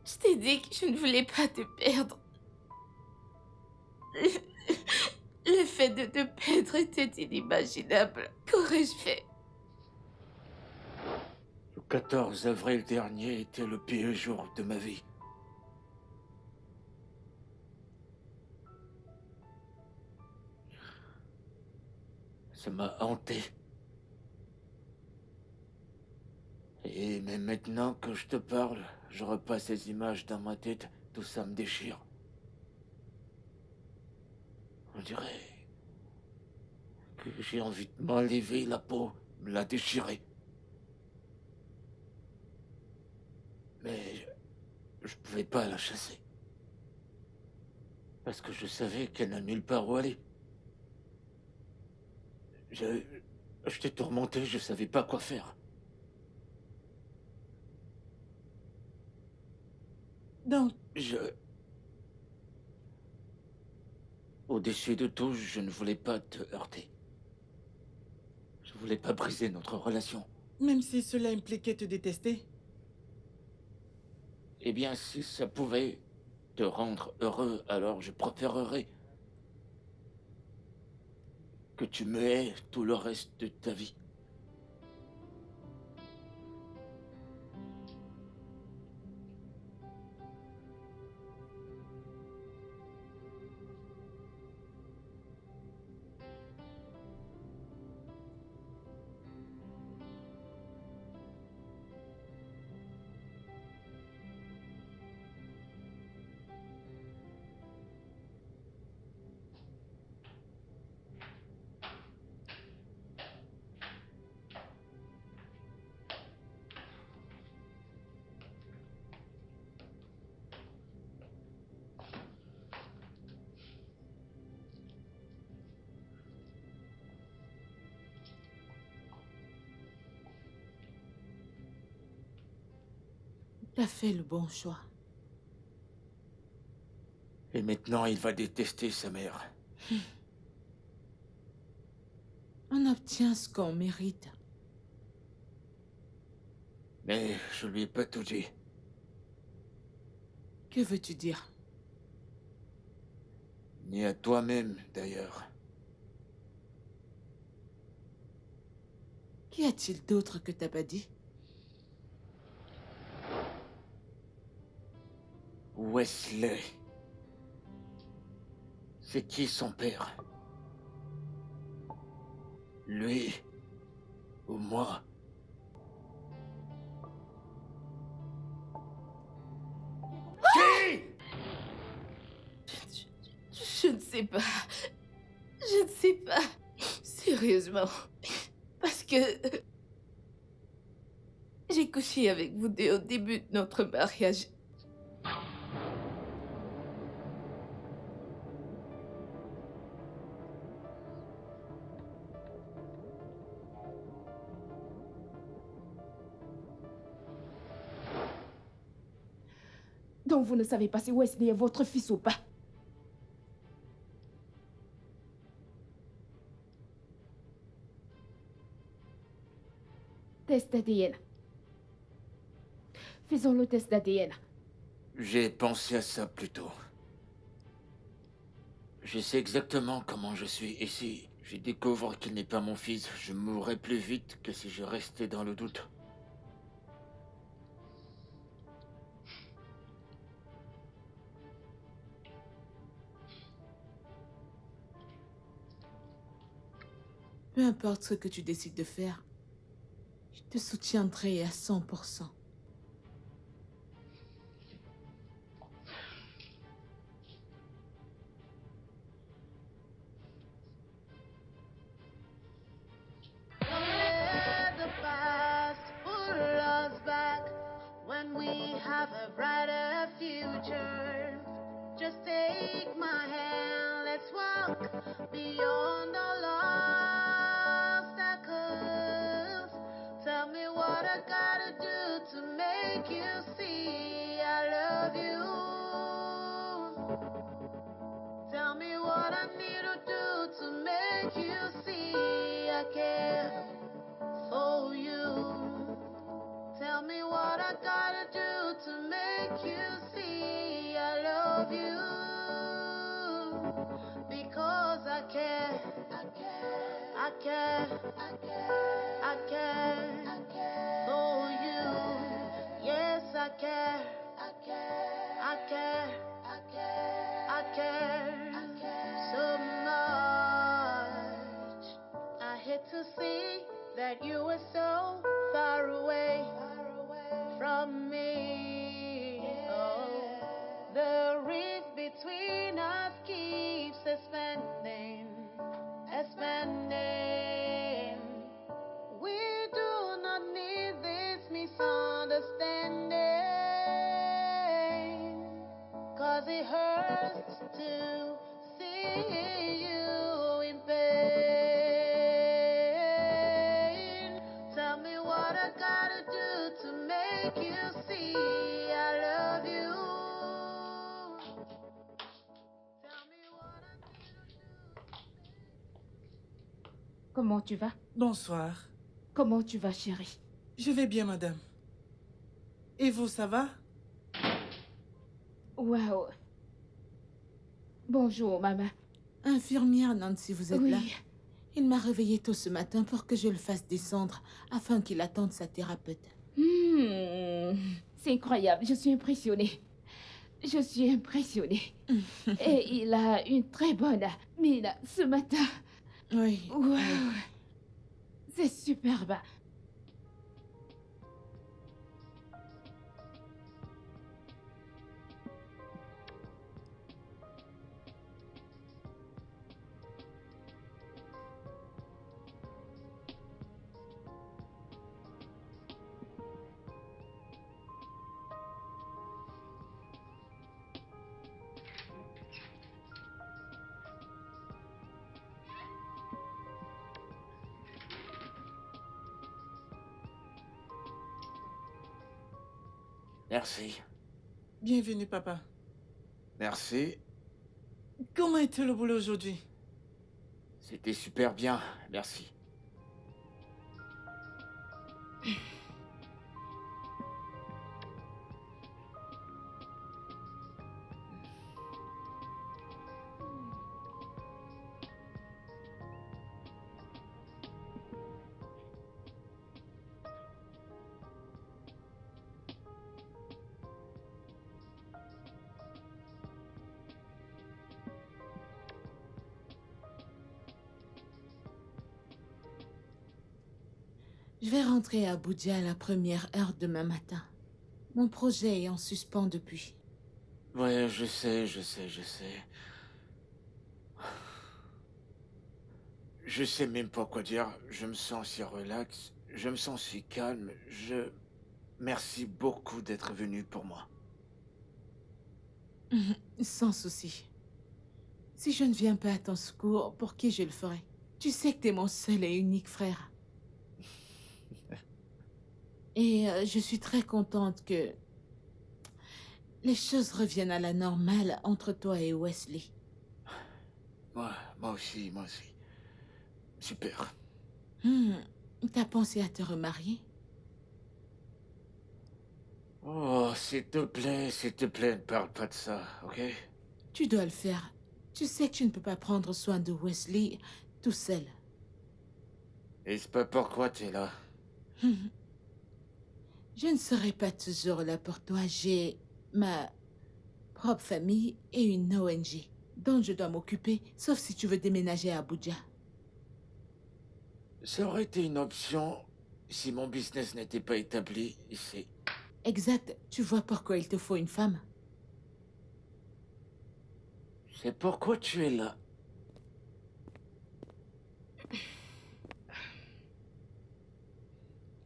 Je t'ai dit que je ne voulais pas te perdre. Le fait de te perdre était inimaginable. Qu'aurais-je fait? Le 14 avril dernier était le pire jour de ma vie. Ça m'a hanté. Et même maintenant que je te parle, je repasse ces images dans ma tête, tout ça me déchire. On dirait que j'ai envie de m'enlever la peau, me la déchirer. Mais je pouvais pas la chasser. Parce que je savais qu'elle n'a nulle part où aller. J'étais tourmenté, je savais pas quoi faire. Donc, Au-dessus de tout, je ne voulais pas te heurter. Je voulais pas briser notre relation. même si cela impliquait te détester, Eh bien, si ça pouvait te rendre heureux, alors je préférerais que tu me haies tout le reste de ta vie. T'as fait le bon choix. Et maintenant, il va détester sa mère. On obtient ce qu'on mérite. Mais je lui ai pas tout dit. Que veux-tu dire? Ni à toi-même, d'ailleurs. Qu'y a-t-il d'autre que t'as pas dit? Wesley. C'est qui son père? Lui ou moi? Qui? Je ne sais pas. Je ne sais pas. Sérieusement. Parce que... j'ai J'ai couché avec vous dès au début de notre mariage. Donc vous ne savez pas si Wesley est votre fils ou pas. Test d'ADN. Faisons le test d'ADN. J'ai pensé à ça plus tôt. Je sais exactement comment je suis, et si je découvre qu'il n'est pas mon fils, je mourrai plus vite que si je restais dans le doute. Peu importe ce que tu décides de faire, je te soutiendrai à 100%. Let the past pull us back when we have a brighter future. Just take my hand, let's walk beyond all obstacles. Tell me what I gotta do to make you see I love you. Tell me what I need to do to make you see I care for you. Tell me what I gotta do to make you see I love you. Because I care, I care, I care, I care, I care, I care for you. Yes, I care, I care, I care, I care, I care, I care so much. I hate to see that you were so far away from me. Oh, the rift between us keeps expanding, expanding. We do not need this misunderstanding, 'cause it hurts to see you in pain. Tell me what I gotta do to make you see I love you. Tell me what I need to do. Comment tu vas? Bonsoir. Comment tu vas, chérie? Je vais bien, madame. Et vous, ça va? Waouh. Bonjour, maman. Infirmière Nancy, vous êtes Oui. là? Il m'a réveillée tôt ce matin pour que je le fasse descendre afin qu'il attende sa thérapeute. C'est incroyable, je suis impressionnée. Je suis impressionnée. Et il a une très bonne mine ce matin. Oui. Waouh. C'est superbe. Merci. Bienvenue, papa. Merci. Comment était le boulot aujourd'hui? C'était super bien. Merci. Je vais rentrer à Abuja à la première heure demain matin. Mon projet est en suspens depuis. Ouais, je sais. Je sais même pas quoi dire. Je me sens si relax. Je me sens si calme. merci beaucoup d'être venu pour moi. Sans souci. Si je ne viens pas à ton secours, pour qui je le ferai? Tu sais que t'es mon seul et unique frère. Et je suis très contente que les choses reviennent à la normale entre toi et Wesley. Moi aussi, moi aussi. Super. T'as pensé à te remarier? Oh, s'il te plaît, ne parle pas de ça, ok? Tu dois le faire. Tu sais que tu ne peux pas prendre soin de Wesley tout seul. Et c'est pas pourquoi t'es là. Je ne serai pas toujours là pour toi. J'ai ma propre famille et une ONG dont je dois m'occuper, sauf si tu veux déménager à Abuja. Ça aurait été une option si mon business n'était pas établi ici. Exact. Tu vois pourquoi il te faut une femme? C'est pourquoi tu es là.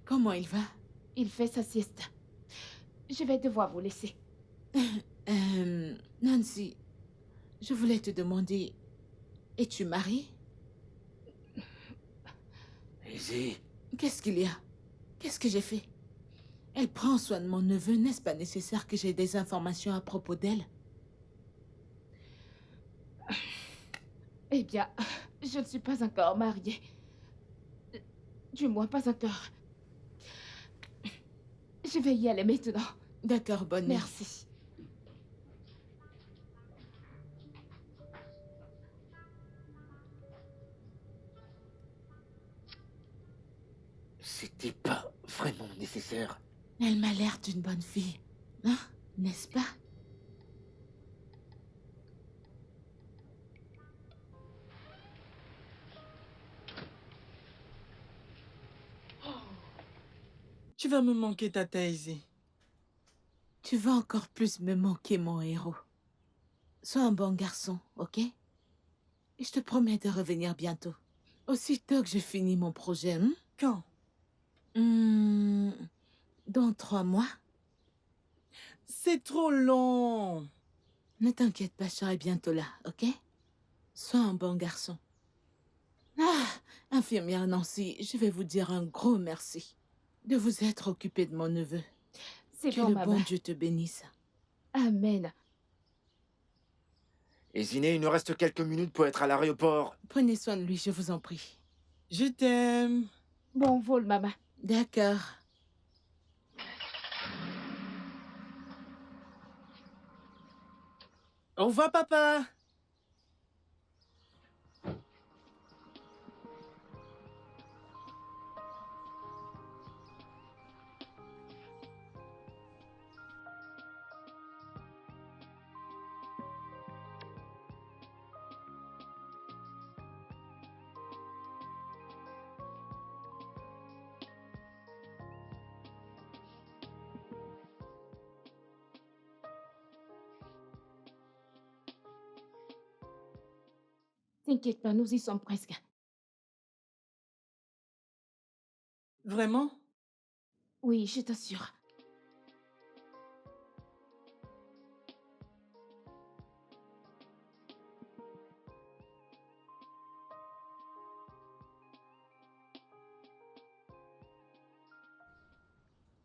Comment il va? Il fait sa sieste. Je vais devoir vous laisser. Nancy, je voulais te demander, es-tu mariée? Easy. Qu'est-ce qu'il y a? Qu'est-ce que j'ai fait? Elle prend soin de mon neveu, n'est-ce pas nécessaire que j'ai des informations à propos d'elle? Eh bien, je ne suis pas encore mariée. Du moins, pas encore. Je vais y aller maintenant. D'accord, bonne nuit. Merci. C'était pas vraiment nécessaire. Elle m'a l'air d'une bonne fille, hein, n'est-ce pas? Tu vas me manquer, Tata Izzy. Tu vas encore plus me manquer, mon héros. Sois un bon garçon, ok? Et je te promets de revenir bientôt. Aussitôt que j'ai fini mon projet, hein? Quand? Dans 3 mois? C'est trop long. Ne t'inquiète pas, je serai bientôt là, ok? Sois un bon garçon. Ah, infirmière Nancy, je vais vous dire un gros merci de vous être occupée de mon neveu. C'est Que bon, le maman. bon Dieu te bénisse. Amen. Et Ziné, il nous reste quelques minutes pour être à l'aéroport. Prenez soin de lui, je vous en prie. Je t'aime. Bon vol, maman. D'accord. Au revoir, papa. T'inquiète pas, nous y sommes presque. Vraiment? Oui, je t'assure.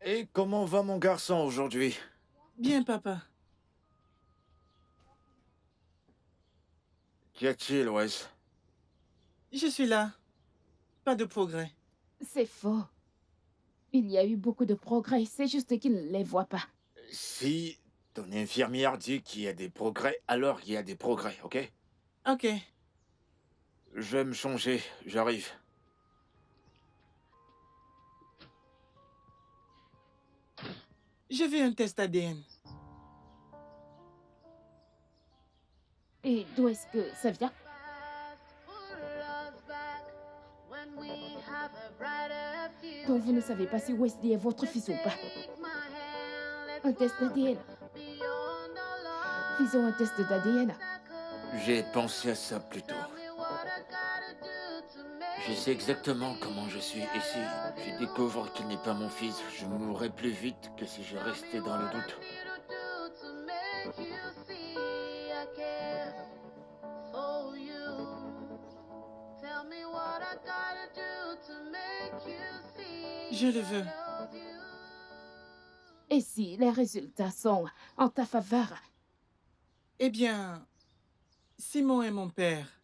Et comment va mon garçon aujourd'hui? Bien, papa. Qu'y a-t-il, Wes? Je suis là. Pas de progrès. C'est faux. Il y a eu beaucoup de progrès, c'est juste qu'il ne les voit pas. Si ton infirmière dit qu'il y a des progrès, alors il y a des progrès, ok? Ok. Je vais me changer, j'arrive. Je veux un test ADN. Et d'où est-ce que ça vient? Donc vous ne savez pas si Wesley est votre fils ou pas. Un test d'ADN. Faisons un test d'ADN. J'ai pensé à ça plus tôt. Je sais exactement comment je suis, et si je découvre qu'il n'est pas mon fils, je mourrai plus vite que si je restais dans le doute. Je le veux. Et si les résultats sont en ta faveur, Eh bien, Simon est mon père.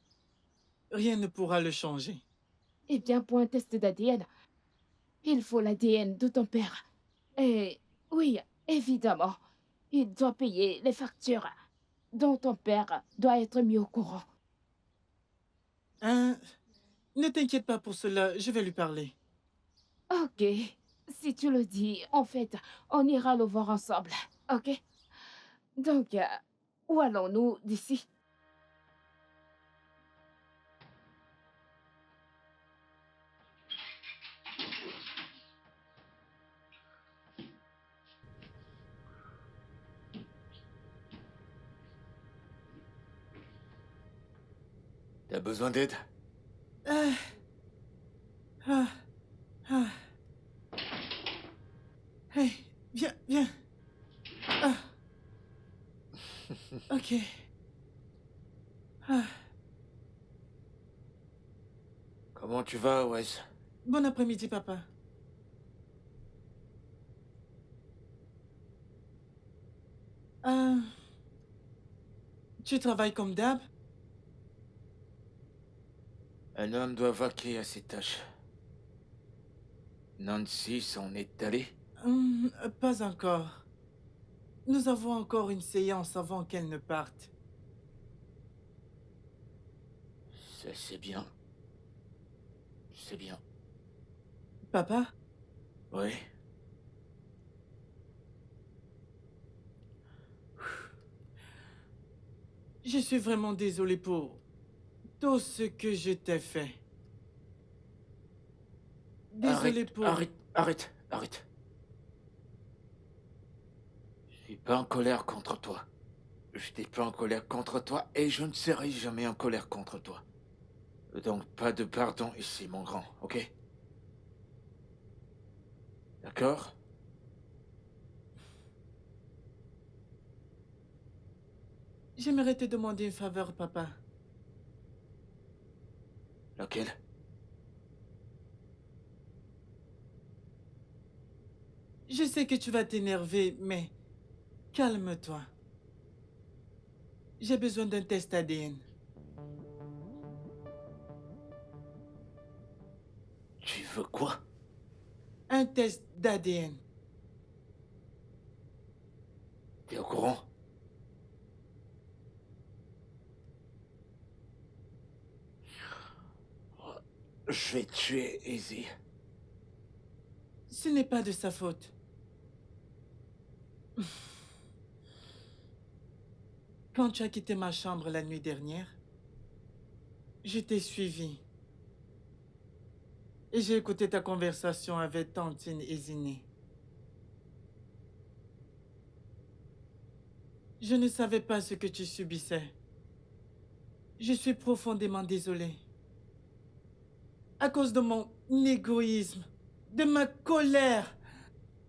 Rien ne pourra le changer. eh bien, pour un test d'ADN, il faut l'ADN de ton père. Et oui, évidemment, il doit payer les factures dont ton père doit être mis au courant. Hein? Ne t'inquiète pas pour cela, je vais lui parler. Ok, si tu le dis, en fait, on ira le voir ensemble, ok? Donc, où allons-nous d'ici? T'as besoin d'aide? Ah. Ah. Ah. Hey, viens, viens. Ah. Ok. Ah. Comment tu vas, Wes? Bon après-midi, papa. Tu travailles comme d'hab? Un homme doit vaquer à ses tâches. Nancy s'en est allée? Pas encore. Nous avons encore une séance avant qu'elle ne parte. Ça, c'est bien. C'est bien. Papa? Oui. Je suis vraiment désolé pour tout ce que je t'ai fait. Désolé pour... Arrête. Je suis pas en colère contre toi. Je n'étais pas en colère contre toi et je ne serai jamais en colère contre toi. Donc pas de pardon ici, mon grand, ok? D'accord? J'aimerais te demander une faveur, papa. Laquelle? Je sais que tu vas t'énerver, mais calme-toi. J'ai besoin d'un test ADN. Tu veux quoi? Un test d'ADN. T'es au courant? Je vais tuer Izzy. Ce n'est pas de sa faute. Quand tu as quitté ma chambre la nuit dernière, je t'ai suivi. Et j'ai écouté ta conversation avec Tantine et Ziné. Je ne savais pas ce que tu subissais. Je suis profondément désolé. À cause de mon égoïsme, de ma colère,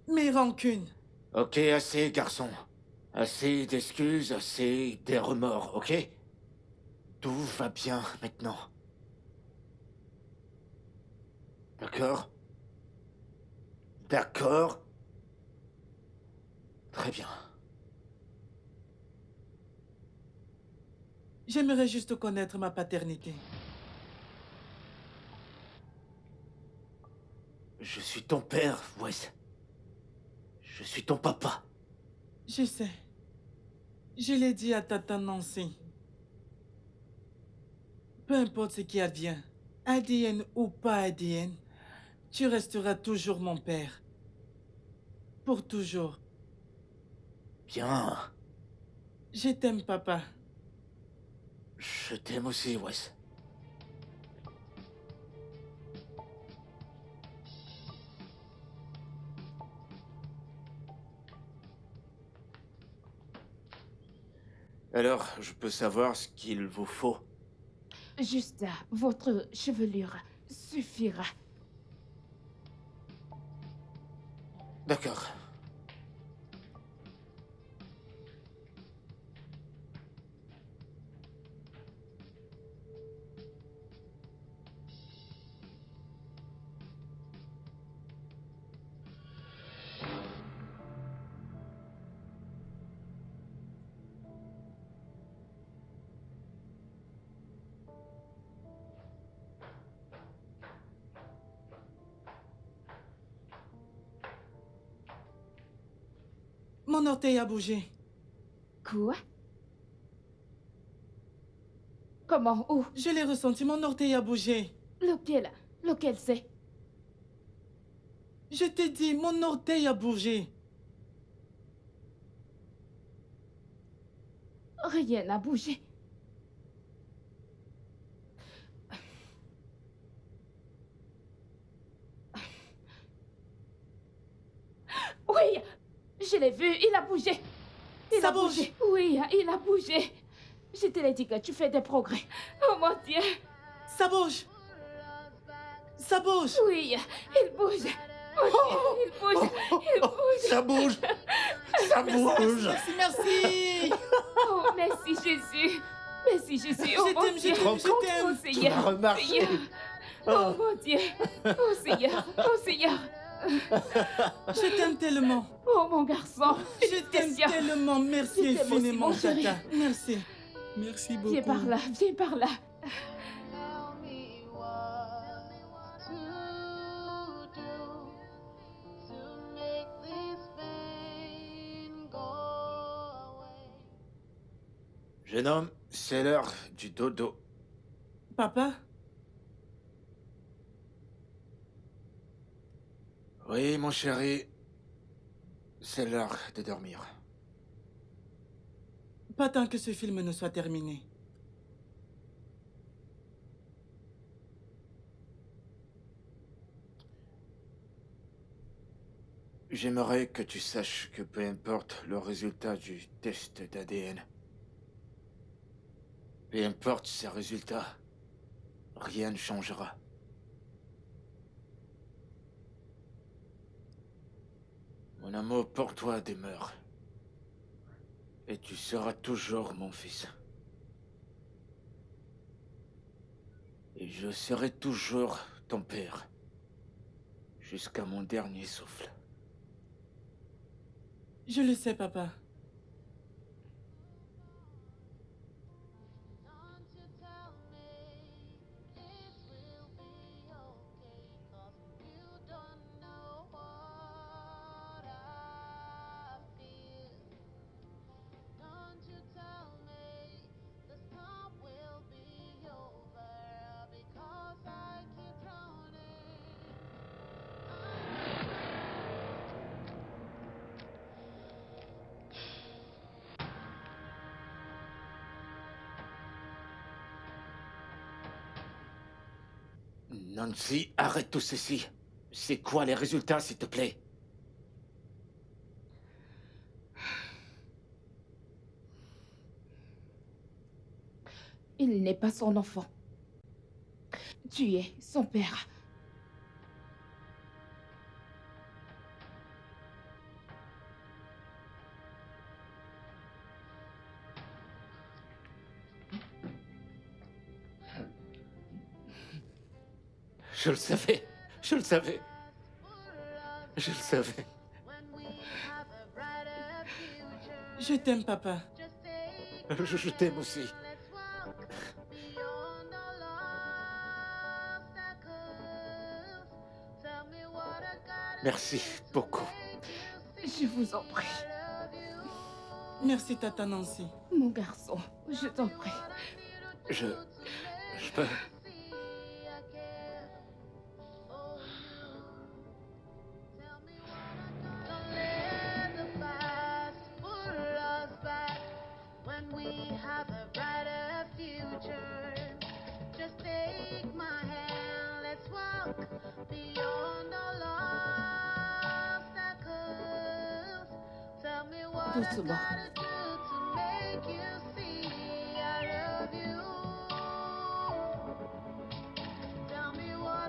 mes rancunes. Ok, assez, garçon. Assez d'excuses, assez des remords, ok? Tout va bien maintenant. D'accord? D'accord? Très bien. J'aimerais juste connaître ma paternité. Je suis ton père, Wes. Je suis ton papa. Je sais. Je l'ai dit à Tata Nancy. Peu importe ce qui advient, ADN ou pas ADN, tu resteras toujours mon père. Pour toujours. Bien. Je t'aime, papa. Je t'aime aussi, Wes. Alors, je peux savoir ce qu'il vous faut. Juste votre chevelure. suffira. D'accord. Mon orteil a bougé. Quoi? Comment? Où? Je l'ai ressenti, mon orteil a bougé. Lequel? Lequel c'est? Je t'ai dit, mon orteil a bougé. Rien n'a bougé. Oui, je l'ai vu, il a bougé. Ça bouge. Oui, il a bougé. Je te l'ai dit que tu fais des progrès. Oh mon Dieu. Ça bouge. Ça bouge. Oui, il bouge. Oh Dieu, il bouge. Il bouge. Ça bouge. Ça bouge. Merci, merci. Oh, merci Jésus. Merci Jésus. Oh Je mon t'aime, je Dieu. t'aime, je Oh t'aime. Seigneur. Tu vas remarcher. Seigneur. Oh mon Dieu. Oh Seigneur. Oh Seigneur. Je t'aime tellement. Oh mon garçon. Je t'aime Félicitations. tellement. Merci Je t'aime aussi, infiniment, mon chéri. Tata. Merci. Merci beaucoup. Viens par là, viens par là. Tell me what to do to make this pain go away. Jeune homme, c'est l'heure du dodo. Papa, Oui, mon chéri. C'est l'heure de dormir. pas tant que ce film ne soit terminé. J'aimerais que tu saches que peu importe le résultat du test d'ADN, peu importe ces résultats, rien ne changera. Mon amour pour toi demeure. Et tu seras toujours mon fils. Et je serai toujours ton père. Jusqu'à mon dernier souffle. Je le sais, papa. Don't you tell me it will be okay, 'cause you don't know what I feel. Don't you tell me the storm will be over, because I keep drowning. Nancy, arrête tout ceci. C'est quoi les résultats, s'il te plaît? Il n'est pas son enfant. Tu es son père. Je le savais. Je le savais. Je le savais. When we have a brighter future, Je t'aime, papa. just take Je t'aime aussi. let's walk beyond all obstacles. Tell me what I gotta Merci beaucoup. Je vous en prie. love you. Merci, Tata Nancy. Mon garçon, je t'en prie. Je peux... See, I care for you. Tell me what I gotta. Don't let the past pull us back. When we have a brighter future, just take my hand. Let's walk beyond all obstacles. Tell me what I Doucement. gotta do to make you see I love you. Tell me what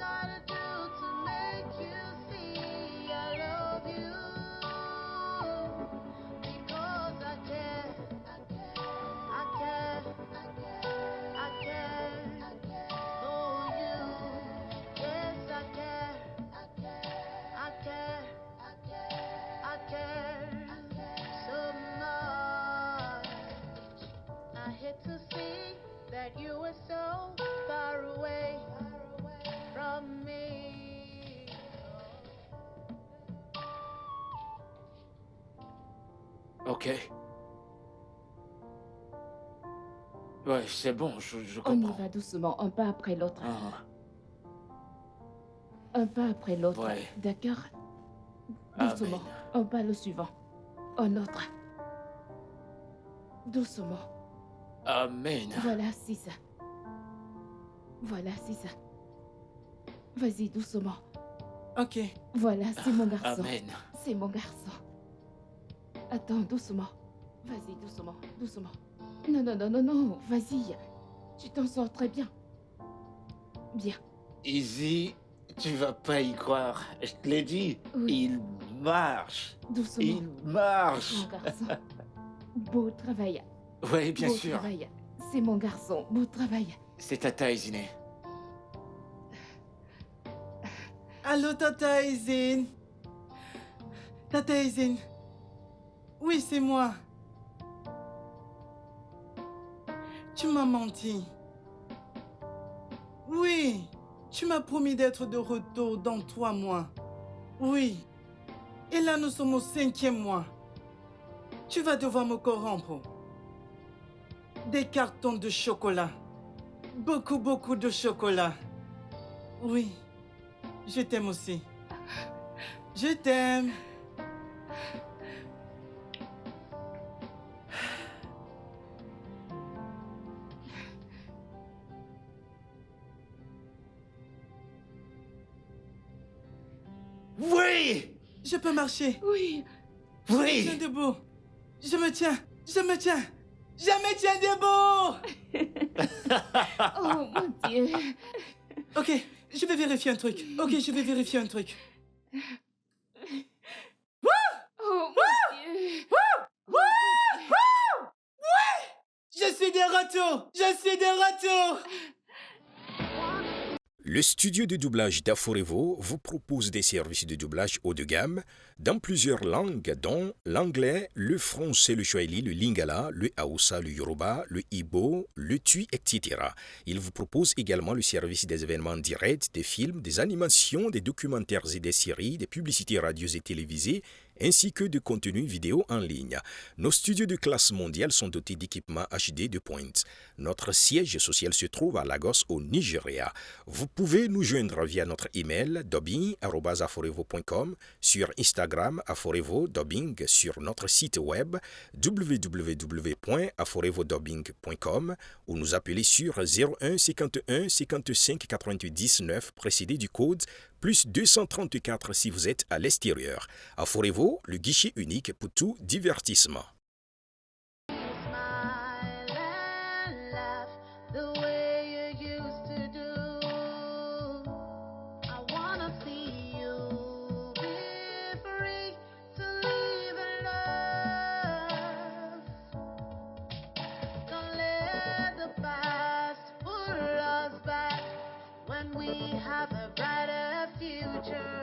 gotta do to make you see I love you? Because I care, I care, I care for you. Yes, I care, I care, I care so much. I hate to see that you were so far away from me. Ok. Ouais, c'est bon, je On y comprends. va doucement, un pas après l'autre. Ah, Un pas après l'autre. Ouais. D'accord? Amen. Doucement. Un pas le suivant. Un autre. Doucement. Amen. Voilà, c'est ça. Voilà, c'est ça. Vas-y, doucement. Ok. Voilà, c'est mon garçon. Amen. C'est mon garçon. Attends, doucement. Vas-y, doucement, doucement. Non, non, non, non, non, vas-y. Tu t'en sors très bien. Bien. Izzy, tu vas pas y croire. Je te l'ai dit. Oui. Il marche. Doucement. Il marche. Mon garçon. Beau travail. Ouais, bien Beau sûr. travail. C'est mon garçon. Beau travail. C'est ta taille, Ziné. Allô, Tata Izine. Tata Izine. Oui, c'est moi. Tu m'as menti. Oui, tu m'as promis d'être de retour dans 3 mois. Oui. Et là, nous sommes au 5e mois. Tu vas devoir me corrompre. Des cartons de chocolat. Beaucoup, beaucoup de chocolat. Oui. Je t'aime aussi. Je t'aime. Oui. Je peux marcher. Oui. Je me Oui. tiens debout. Je me tiens. Je me tiens. Je me tiens debout. Oh, mon Dieu. Ok, je vais vérifier un truc. Ok, je vais vérifier un truc. Oh, mon Dieu. Je suis de retour. Je suis de retour. Le studio de doublage d'Aforevo vous propose des services de doublage haut de gamme dans plusieurs langues, dont l'anglais, le français, le swahili, le lingala, le hausa, le yoruba, le igbo, le tui, etc. Il vous propose également le service des événements directs, des films, des animations, des documentaires et des séries, des publicités radios et télévisées, ainsi que de contenus vidéo en ligne. Nos studios de classe mondiale sont dotés d'équipements HD de pointe. Notre siège social se trouve à Lagos, au Nigeria. Vous pouvez nous joindre via notre email dubbing@aforevo.com, sur Instagram Aforevo Dubbing, sur notre site web www.aforevodubbing.com ou nous appeler sur 01 51 55 99 précédé du code plus 234 si vous êtes à l'extérieur. Aforevo, le guichet unique pour tout divertissement. Smile and laugh the way you used to do. I wanna see you be free to live in love. Don't let the past pull us back when we have a brighter future.